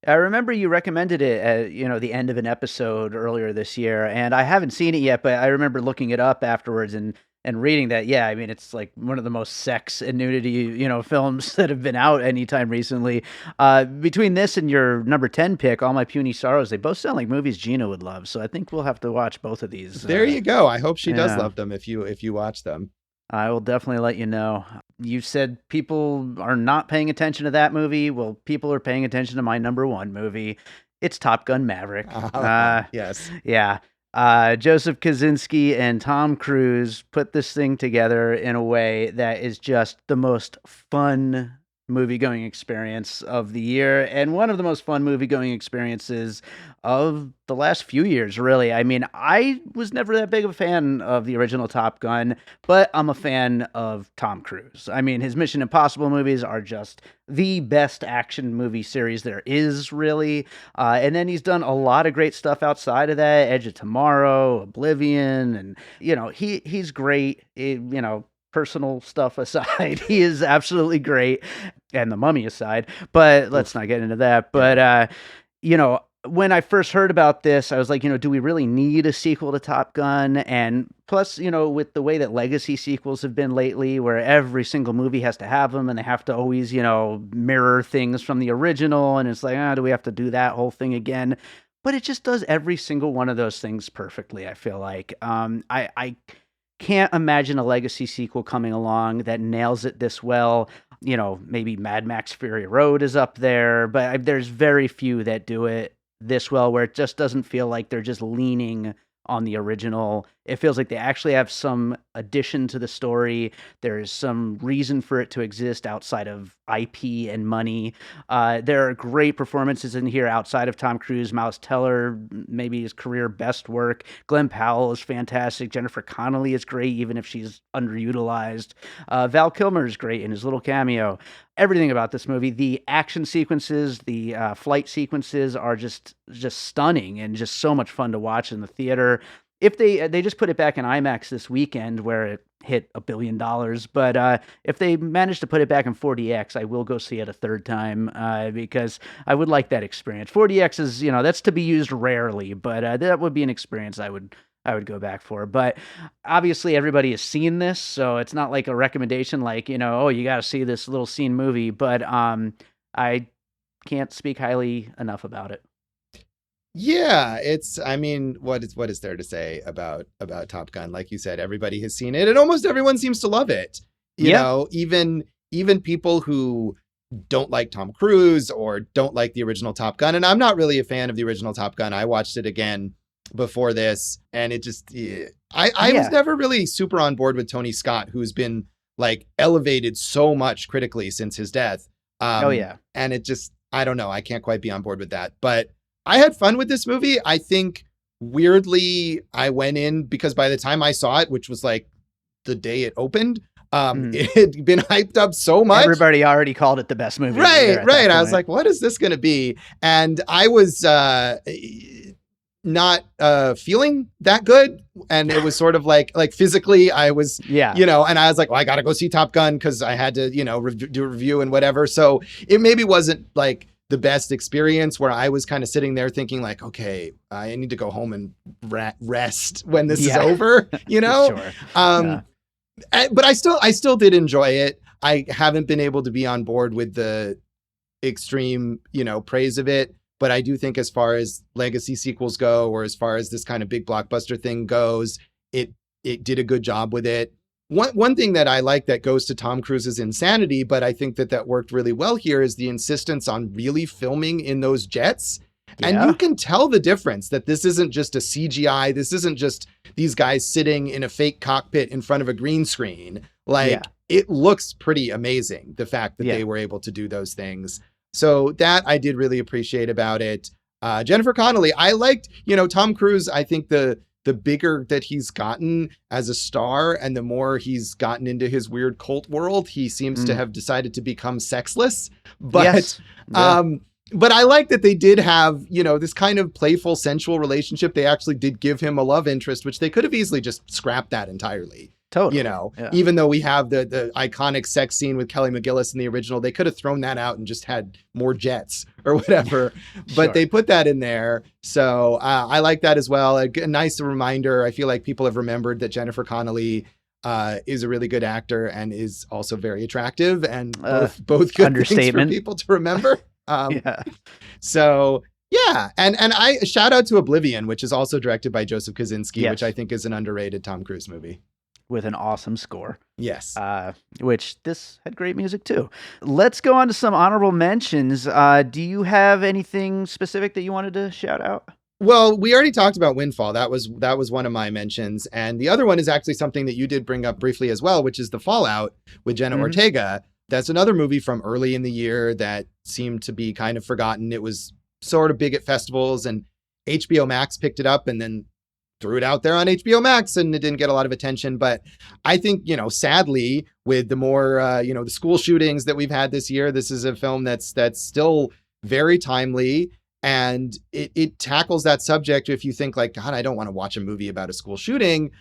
I remember you recommended it at, the end of an episode earlier this year, and I haven't seen it yet, but I remember looking it up afterwards and And reading that, yeah, I mean, it's like one of the most sex and nudity, films that have been out anytime recently. Between this and your number 10 pick, All My Puny Sorrows, they both sound like movies Gina would love. So I think we'll have to watch both of these. There you go. I hope she does Yeah. love them if you watch them. I will definitely let you know. You said people are not paying attention to that movie. Well, people are paying attention to my number 1 movie. It's Top Gun Maverick. Yes. Yeah. Joseph Kosinski and Tom Cruise put this thing together in a way that is just the most fun movie-going experience of the year, and one of the most fun movie-going experiences of the last few years, really. I mean, I was never that big of a fan of the original Top Gun, but I'm a fan of Tom Cruise. I mean, his Mission Impossible movies are just the best action movie series there is, really. And then he's done a lot of great stuff outside of that, Edge of Tomorrow, Oblivion, and, he's great. Personal stuff aside, he is absolutely great, and The Mummy aside, but let's not get into that. But, when I first heard about this, I was like, do we really need a sequel to Top Gun? And plus, with the way that legacy sequels have been lately, where every single movie has to have them and they have to always, mirror things from the original. And it's like, do we have to do that whole thing again? But it just does every single one of those things perfectly, I feel like. I can't imagine a legacy sequel coming along that nails it this well. Maybe Mad Max Fury Road is up there, but there's very few that do it this well, where it just doesn't feel like they're just leaning on the original. It feels like they actually have some addition to the story. There's some reason for it to exist outside of IP and money. There are great performances in here outside of Tom Cruise. Miles Teller, maybe his career best work. Glenn Powell is fantastic. Jennifer Connelly is great, even if she's underutilized. Val Kilmer is great in his little cameo. Everything about this movie, the action sequences, the flight sequences are just stunning and just so much fun to watch in the theater. If they just put it back in IMAX this weekend, where it hit $1 billion, but if they manage to put it back in 4DX, I will go see it a third time, because I would like that experience. 4DX is, that's to be used rarely, but that would be an experience I would go back for. But obviously everybody has seen this, so it's not like a recommendation like, oh, you got to see this little scene movie, but I can't speak highly enough about it. Yeah, I mean, what is there to say about Top Gun? Like you said, everybody has seen it and almost everyone seems to love it. You know, even people who don't like Tom Cruise or don't like the original Top Gun. And I'm not really a fan of the original Top Gun. I watched it again before this, and it just, I was never really super on board with Tony Scott, who's been like elevated so much critically since his death. And it just, I don't know. I can't quite be on board with that, but I had fun with this movie. I think weirdly, I went in because by the time I saw it, which was like the day it opened, it had been hyped up so much. Everybody already called it the best movie. Right. I was like, what is this going to be? And I was not feeling that good. And it was sort of like physically I was, and I was like, well, I got to go see Top Gun because I had to, do a review and whatever. So it maybe wasn't like the best experience, where I was kind of sitting there thinking like, okay, I need to go home and rest when this is over, Sure. But I still did enjoy it. I haven't been able to be on board with the extreme, praise of it. But I do think as far as legacy sequels go, or as far as this kind of big blockbuster thing goes, it did a good job with it. One thing that I like that goes to Tom Cruise's insanity, but I think that worked really well here, is the insistence on really filming in those jets. Yeah. And you can tell the difference, that this isn't just a CGI. This isn't just these guys sitting in a fake cockpit in front of a green screen. It looks pretty amazing, the fact that they were able to do those things. So that I did really appreciate about it. Jennifer Connelly, I liked, Tom Cruise. I think the bigger that he's gotten as a star and the more he's gotten into his weird cult world, he seems to have decided to become sexless. But, but I like that they did have, this kind of playful, sensual relationship. They actually did give him a love interest, which they could have easily just scrapped that entirely. Totally. Even though we have the iconic sex scene with Kelly McGillis in the original, they could have thrown that out and just had more jets or whatever. But they put that in there. So I like that as well. A nice reminder. I feel like people have remembered that Jennifer Connelly is a really good actor and is also very attractive, and Uh, both good things for Understatement. people to remember. Yeah. So yeah, and I shout out to Oblivion, which is also directed by Joseph Kosinski, which I Yes. think is an underrated Tom Cruise movie. With an awesome score. Yes. Which this had great music too. Let's go on to some honorable mentions. Do you have anything specific that you wanted to shout out? Well, we already talked about Windfall. That was one of my mentions, and the other one is actually something that you did bring up briefly as well, which is The Fallout with Jenna Mhm. Ortega. That's another movie from early in the year that seemed to be kind of forgotten. It was sort of big at festivals, and HBO Max picked it up and then threw it out there on HBO Max, and it didn't get a lot of attention. But I think, sadly, with the more, the school shootings that we've had this year, this is a film that's still very timely. And it tackles that subject. If you think like, God, I don't want to watch a movie about a school shooting,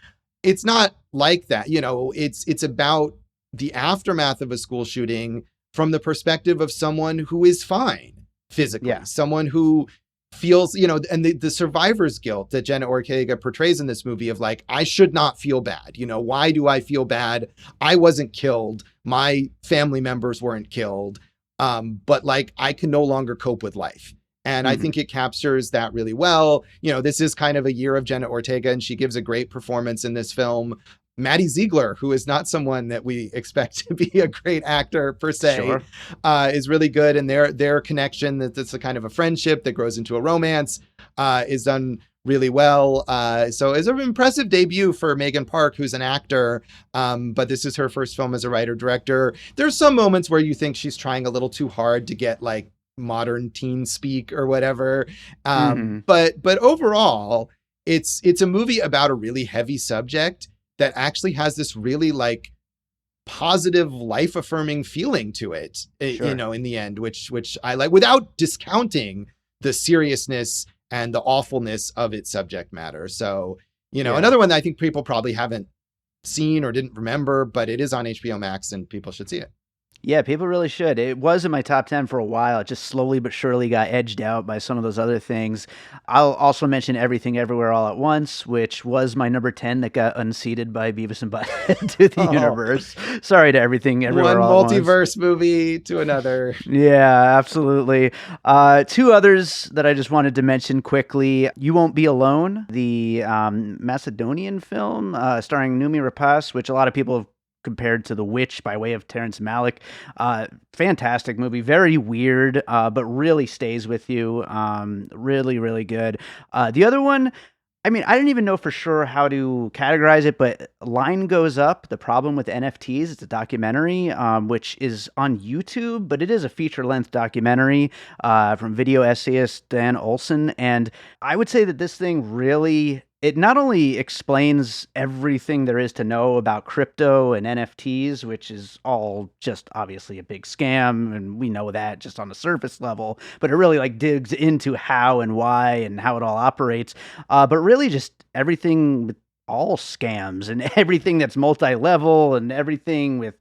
it's not like that. It's about the aftermath of a school shooting from the perspective of someone who is fine physically, Yeah. someone who feels, and the survivor's guilt that Jenna Ortega portrays in this movie of like, I should not feel bad. Why do I feel bad? I wasn't killed. My family members weren't killed. But like, I can no longer cope with life. And I think it captures that really well. This is kind of a year of Jenna Ortega, and she gives a great performance in this film. Maddie Ziegler, who is not someone that we expect to be a great actor per se, Sure. is really good. And their connection, that's a kind of a friendship that grows into a romance, is done really well. So it's an impressive debut for Megan Park, who's an actor, but this is her first film as a writer-director. There's some moments where you think she's trying a little too hard to get like modern teen speak or whatever. But overall, it's a movie about a really heavy subject that actually has this really like positive, life affirming feeling to it, Sure. in the end, which I like, without discounting the seriousness and the awfulness of its subject matter. So, another one that I think people probably haven't seen or didn't remember, but it is on HBO Max and people should see it. Yeah, people really should. It was in my top 10 for a while. It just slowly but surely got edged out by some of those other things. I'll also mention Everything Everywhere All at Once, which was my number 10 that got unseated by Beavis and Butthead to the universe. Sorry to Everything Everywhere One All at Once. multiverse movie to another. Yeah, absolutely. Two others that I just wanted to mention quickly. You Won't Be Alone, the Macedonian film starring Noomi Rapace, which a lot of people have compared to The Witch by way of Terrence Malick. Fantastic movie, very weird, but really stays with you. Really, really good. The other one, I mean, I didn't even know for sure how to categorize it, but Line Goes Up, The Problem with NFTs. It's a documentary, which is on YouTube, but it is a feature-length documentary from video essayist Dan Olson. And I would say that this thing really, it not only explains everything there is to know about crypto and NFTs, which is all just obviously a big scam, and we know that just on the surface level, but it really like digs into how and why and how it all operates. But really just everything with all scams and everything that's multi-level and everything with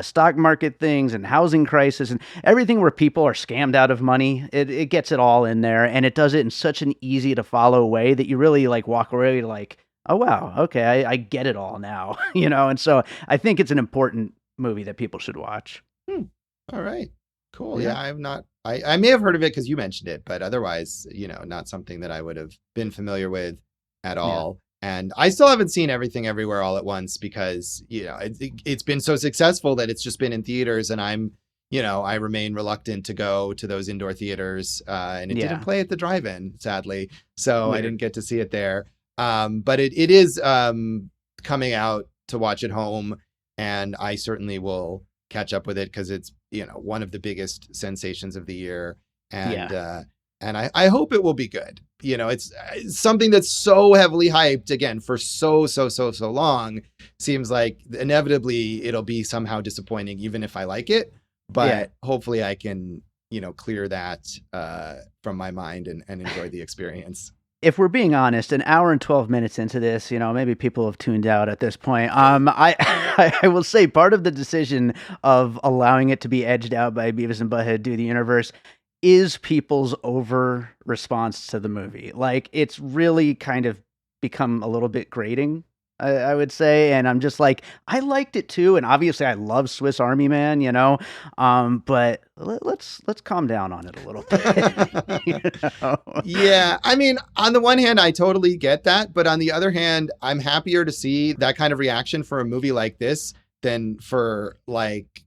stock market things and housing crisis and everything where people are scammed out of money. It gets it all in there, and it does it in such an easy to follow way that you really like walk away like, oh wow, okay, I get it all now. And so I think it's an important movie that people should watch. All right, cool. Yeah. Yeah, I may have heard of it because you mentioned it, but otherwise, not something that I would have been familiar with at all. And I still haven't seen Everything Everywhere All at Once because, it's been so successful that it's just been in theaters, and I remain reluctant to go to those indoor theaters, and it didn't play at the drive-in, sadly. So I didn't get to see it there. But it is coming out to watch at home, and I certainly will catch up with it because it's, one of the biggest sensations of the year. And I hope it will be good. It's something that's so heavily hyped again for so long. Seems like inevitably it'll be somehow disappointing, even if I like it. But hopefully I can, clear that from my mind and enjoy the experience. If we're being honest, an hour and 12 minutes into this, maybe people have tuned out at this point. I will say part of the decision of allowing it to be edged out by Beavis and Butthead Do the Universe is people's over response to the movie. Like, it's really kind of become a little bit grating I would say, and I'm just like, I liked it too, and obviously I love Swiss Army Man, but let's calm down on it a little bit. you know? Yeah, I mean, on the one hand, I totally get that, but on the other hand, I'm happier to see that kind of reaction for a movie like this than for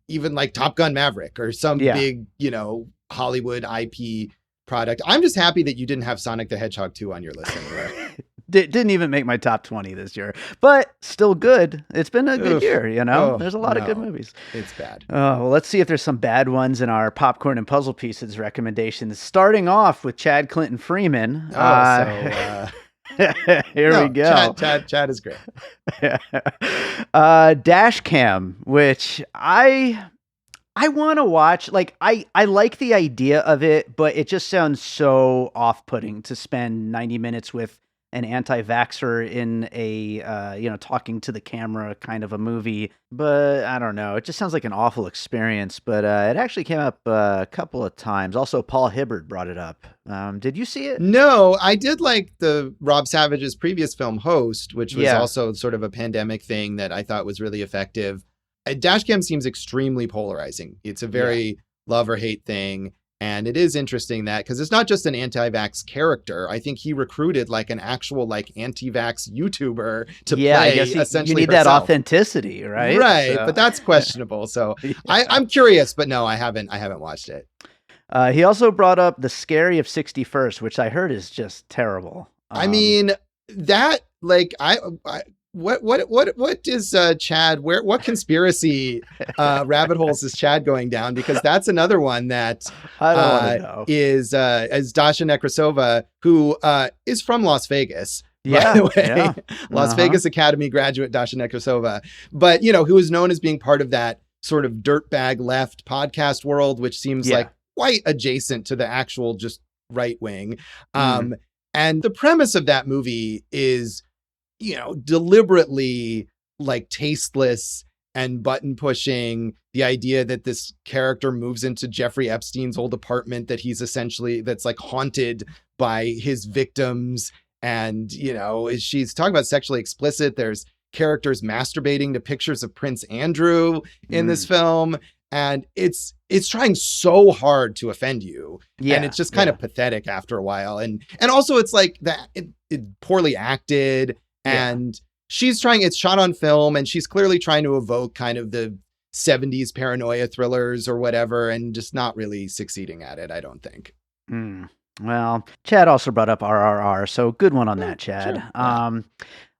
even like Top Gun Maverick or some Yeah. big, Hollywood IP product. I'm just happy that you didn't have Sonic the Hedgehog 2 on your list anywhere. Didn't even make my top 20 this year, but still good. It's been a good Oof. year, Oh, There's a lot of good no. movies. It's bad. Oh, well, let's see if there's some bad ones in our popcorn and puzzle pieces recommendations. Starting off with Chad Clinton Freeman. Here we go. Chad is great. Dash Cam, which I want to watch. Like, I like the idea of it, but it just sounds so off-putting to spend 90 minutes with an anti-vaxxer in a, talking to the camera kind of a movie. But I don't know. It just sounds like an awful experience. But it actually came up a couple of times. Also, Paul Hibbard brought it up. Did you see it? No, I did like the Rob Savage's previous film Host, which was Yeah. also sort of a pandemic thing that I thought was really effective. Dashcam seems extremely polarizing. It's a very love or hate thing. And it is interesting that, because it's not just an anti-vax character. I think he recruited like an actual anti-vax YouTuber to play I guess essentially you need herself. that authenticity, right? Right, So- but that's questionable. So I'm curious, but no, I haven't watched it. He also brought up The Scary of 61st, which I heard is just terrible. I mean, that what is Chad? What conspiracy rabbit holes is Chad going down? Because that's another one that I don't want to know. is Dasha Nekrasova, who is from Las Vegas. Yeah, by the way, yeah. Las Vegas Academy graduate Dasha Nekrasova, but who is known as being part of that sort of dirtbag left podcast world, which seems like quite adjacent to the actual just right wing. And the premise of that movie is, deliberately tasteless and button pushing. The idea that this character moves into Jeffrey Epstein's old apartment that's haunted by his victims. And, she's talking about sexually explicit. There's characters masturbating to pictures of Prince Andrew in this film. And it's trying so hard to offend you. Yeah, and it's just kind of pathetic after a while. And also it's like that it poorly acted. And it's shot on film, and she's clearly trying to evoke kind of the 70s paranoia thrillers or whatever, and just not really succeeding at it, I don't think. Well, Chad also brought up RRR, so good one on that, Chad. Sure. Yeah.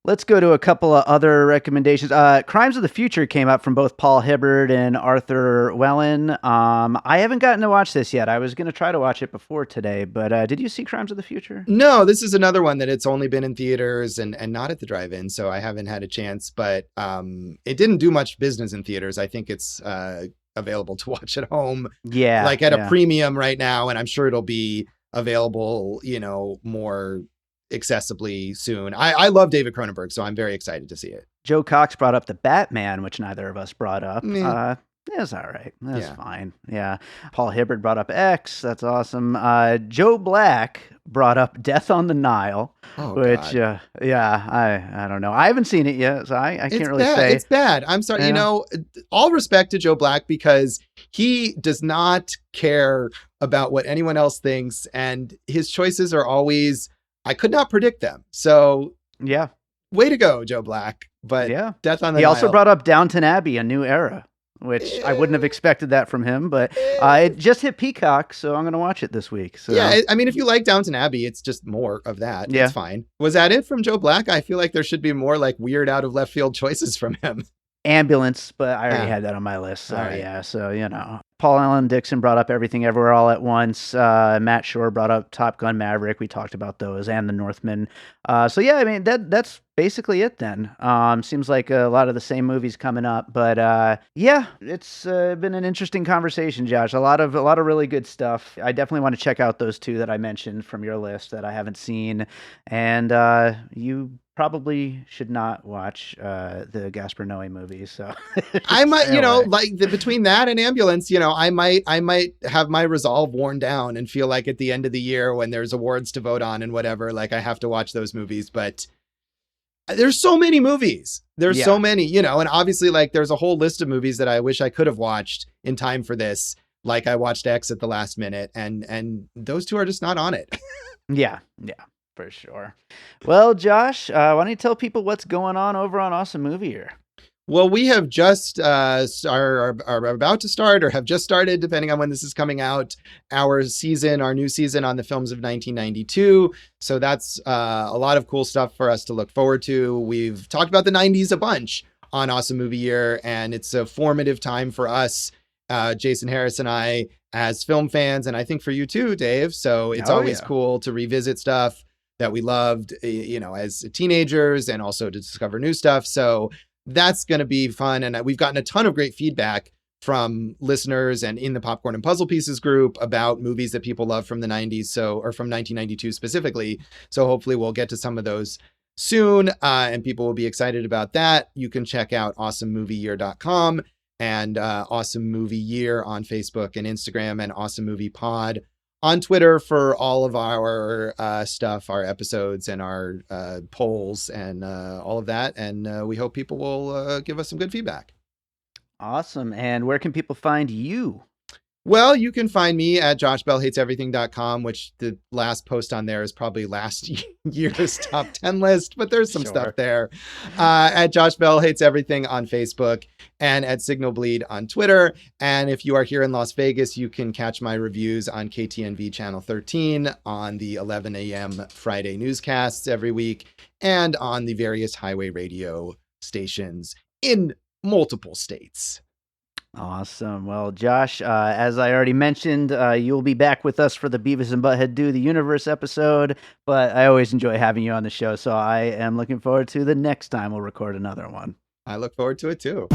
Let's go to a couple of other recommendations. Crimes of the Future came up from both Paul Hibbard and Arthur Wellen. I haven't gotten to watch this yet. I was going to try to watch it before today, but did you see Crimes of the Future? No, this is another one that it's only been in theaters and not at the drive-in, so I haven't had a chance, but it didn't do much business in theaters. I think it's available to watch at home. Yeah. At a premium right now, and I'm sure it'll be available, more accessibly soon. I love David Cronenberg, so I'm very excited to see it. Joe Cox brought up The Batman, which neither of us brought up. It's all right. That's fine. Yeah. Paul Hibbard brought up X. That's awesome. Joe Black brought up Death on the Nile, which, I don't know. I haven't seen it yet, so I can't really say. It's bad. I'm sorry. All respect to Joe Black, because he does not care about what anyone else thinks, and his choices are always, I could not predict them. So way to go, Joe Black. But Death on the Nile. He also brought up Downton Abbey, A New Era, which I wouldn't have expected that from him, but it just hit Peacock, so I'm going to watch it this week. So. Yeah, I mean, if you like Downton Abbey, it's just more of that. Yeah. It's fine. Was that it from Joe Black? I feel like there should be more weird out of left field choices from him. Ambulance, but I already had that on my list. So so Paul Allen Dixon brought up Everything Everywhere All at Once. Matt Shore brought up Top Gun Maverick. We talked about those, and The Northman. So I mean that's basically it then. Seems like a lot of the same movies coming up, but it's been an interesting conversation, Josh. A lot of really good stuff. I definitely want to check out those two that I mentioned from your list that I haven't seen, and you probably should not watch the Gaspar Noé movies. So I might, between that and Ambulance, I might have my resolve worn down and feel like at the end of the year when there's awards to vote on and whatever, I have to watch those movies. But there's so many movies. There's Yeah. so many, and obviously like there's a whole list of movies that I wish I could have watched in time for this. Like I watched X at the last minute, and those two are just not on it. Yeah. Yeah. For sure. Well, Josh, why don't you tell people what's going on over on Awesome Movie Year? Well, we have just are about to start or have just started, depending on when this is coming out, our new season on the films of 1992. So that's a lot of cool stuff for us to look forward to. We've talked about the 90s a bunch on Awesome Movie Year, and it's a formative time for us, Jason Harris and I, as film fans, and I think for you too, Dave. So it's always cool to revisit stuff that we loved, as teenagers, and also to discover new stuff. So that's going to be fun. And we've gotten a ton of great feedback from listeners and in the Popcorn and Puzzle Pieces group about movies that people love from the 90s. Or from 1992 specifically. So hopefully we'll get to some of those soon. And people will be excited about that. You can check out awesomemovieyear.com and Awesome Movie Year on Facebook and Instagram, and Awesome Movie Pod on Twitter for all of our stuff, our episodes and our polls and all of that. And we hope people will give us some good feedback. Awesome. And where can people find you? Well, you can find me at joshbellhateseverything.com, which the last post on there is probably last year's top 10 list, but there's some stuff there. At Josh Bell Hates Everything on Facebook, and at Signal Bleed on Twitter. And if you are here in Las Vegas, you can catch my reviews on KTNV Channel 13 on the 11 a.m. Friday newscasts every week, and on the various highway radio stations in multiple states. Awesome. Well, Josh, as I already mentioned, you'll be back with us for the Beavis and Butthead Do the Universe episode, but I always enjoy having you on the show, so I am looking forward to the next time we'll record another one. I look forward to it too.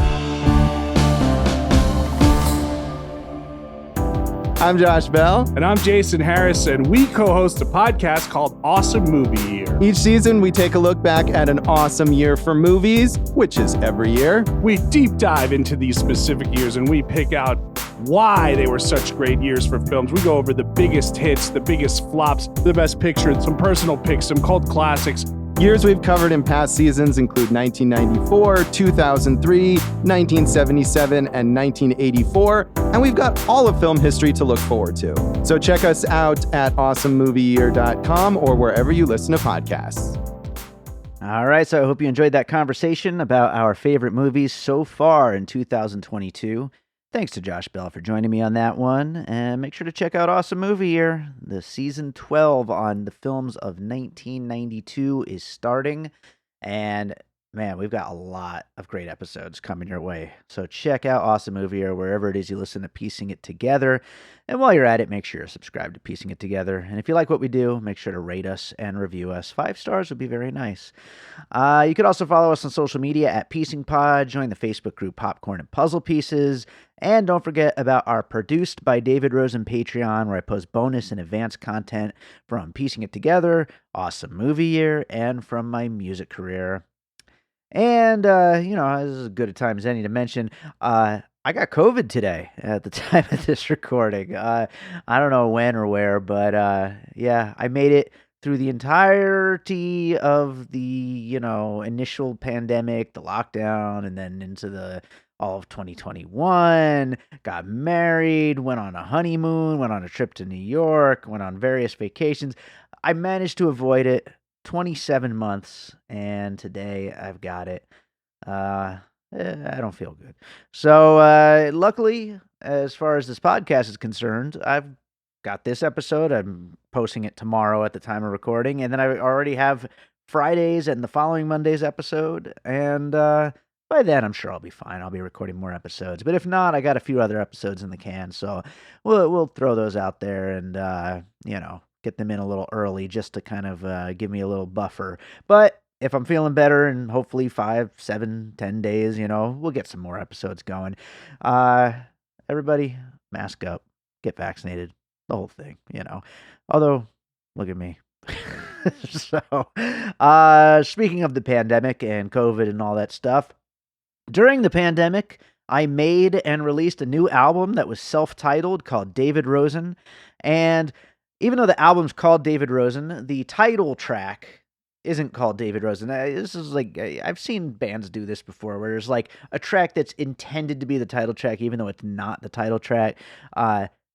I'm Josh Bell. And I'm Jason Harris, and we co-host a podcast called Awesome Movie Year. Each season, we take a look back at an awesome year for movies, which is every year. We deep dive into these specific years, and we pick out why they were such great years for films. We go over the biggest hits, the biggest flops, the best picture, some personal picks, some cult classics. Years we've covered in past seasons include 1994, 2003, 1977, and 1984, and we've got all of film history to look forward to. So check us out at awesomemovieyear.com or wherever you listen to podcasts. All right, so I hope you enjoyed that conversation about our favorite movies so far in 2022. Thanks to Josh Bell for joining me on that one. And make sure to check out Awesome Movie Year. The season 12 on the films of 1992 is starting. And man, we've got a lot of great episodes coming your way. So check out Awesome Movie Year wherever it is you listen to Piecing It Together. And while you're at it, make sure you're subscribed to Piecing It Together. And if you like what we do, make sure to rate us and review us. 5 stars would be very nice. You could also follow us on social media at Piecing Pod. Join the Facebook group Popcorn and Puzzle Pieces. And don't forget about our Produced by David Rosen Patreon, where I post bonus and advanced content from Piecing It Together, Awesome Movie Year, and from my music career. And, this is as good a time as any to mention, I got COVID today at the time of this recording. I don't know when or where, but I made it through the entirety of the, initial pandemic, the lockdown, and then into all of 2021, got married, went on a honeymoon, went on a trip to New York, went on various vacations. I managed to avoid it 27 months, and today I've got it. I don't feel good. So, luckily, as far as this podcast is concerned, I've got this episode. I'm posting it tomorrow at the time of recording, and then I already have Fridays and the following Monday's episode, and by then I'm sure I'll be fine. I'll be recording more episodes, but if not, I got a few other episodes in the can, so we'll throw those out there and get them in a little early just to kind of give me a little buffer. But if I'm feeling better in hopefully 5, 7, 10 days, we'll get some more episodes going. Everybody, mask up, get vaccinated, the whole thing, Although, look at me. So, speaking of the pandemic and COVID and all that stuff, during the pandemic, I made and released a new album that was self-titled called David Rosen. And even though the album's called David Rosen, the title track isn't called David Rosen. This is like I've seen bands do this before, where there's like a track that's intended to be the title track, even though it's not the title track.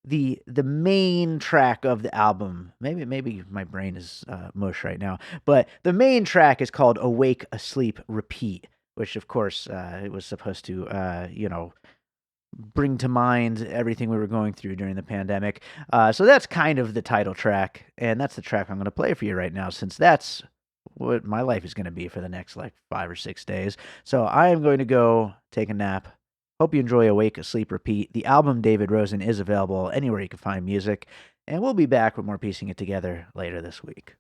The main track of the album, maybe my brain is mush right now, but the main track is called "Awake, Asleep, Repeat," which of course it was supposed to bring to mind everything we were going through during the pandemic. So that's kind of the title track, and that's the track I'm going to play for you right now, since that's what my life is going to be for the next like 5 or 6 days. So I am going to go take a nap. Hope you enjoy Awake, Asleep, Repeat. The album David Rosen is available anywhere you can find music, and we'll be back with more Piecing It Together later this week.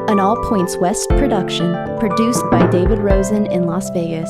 An All Points West production, produced by David Rosen in Las Vegas.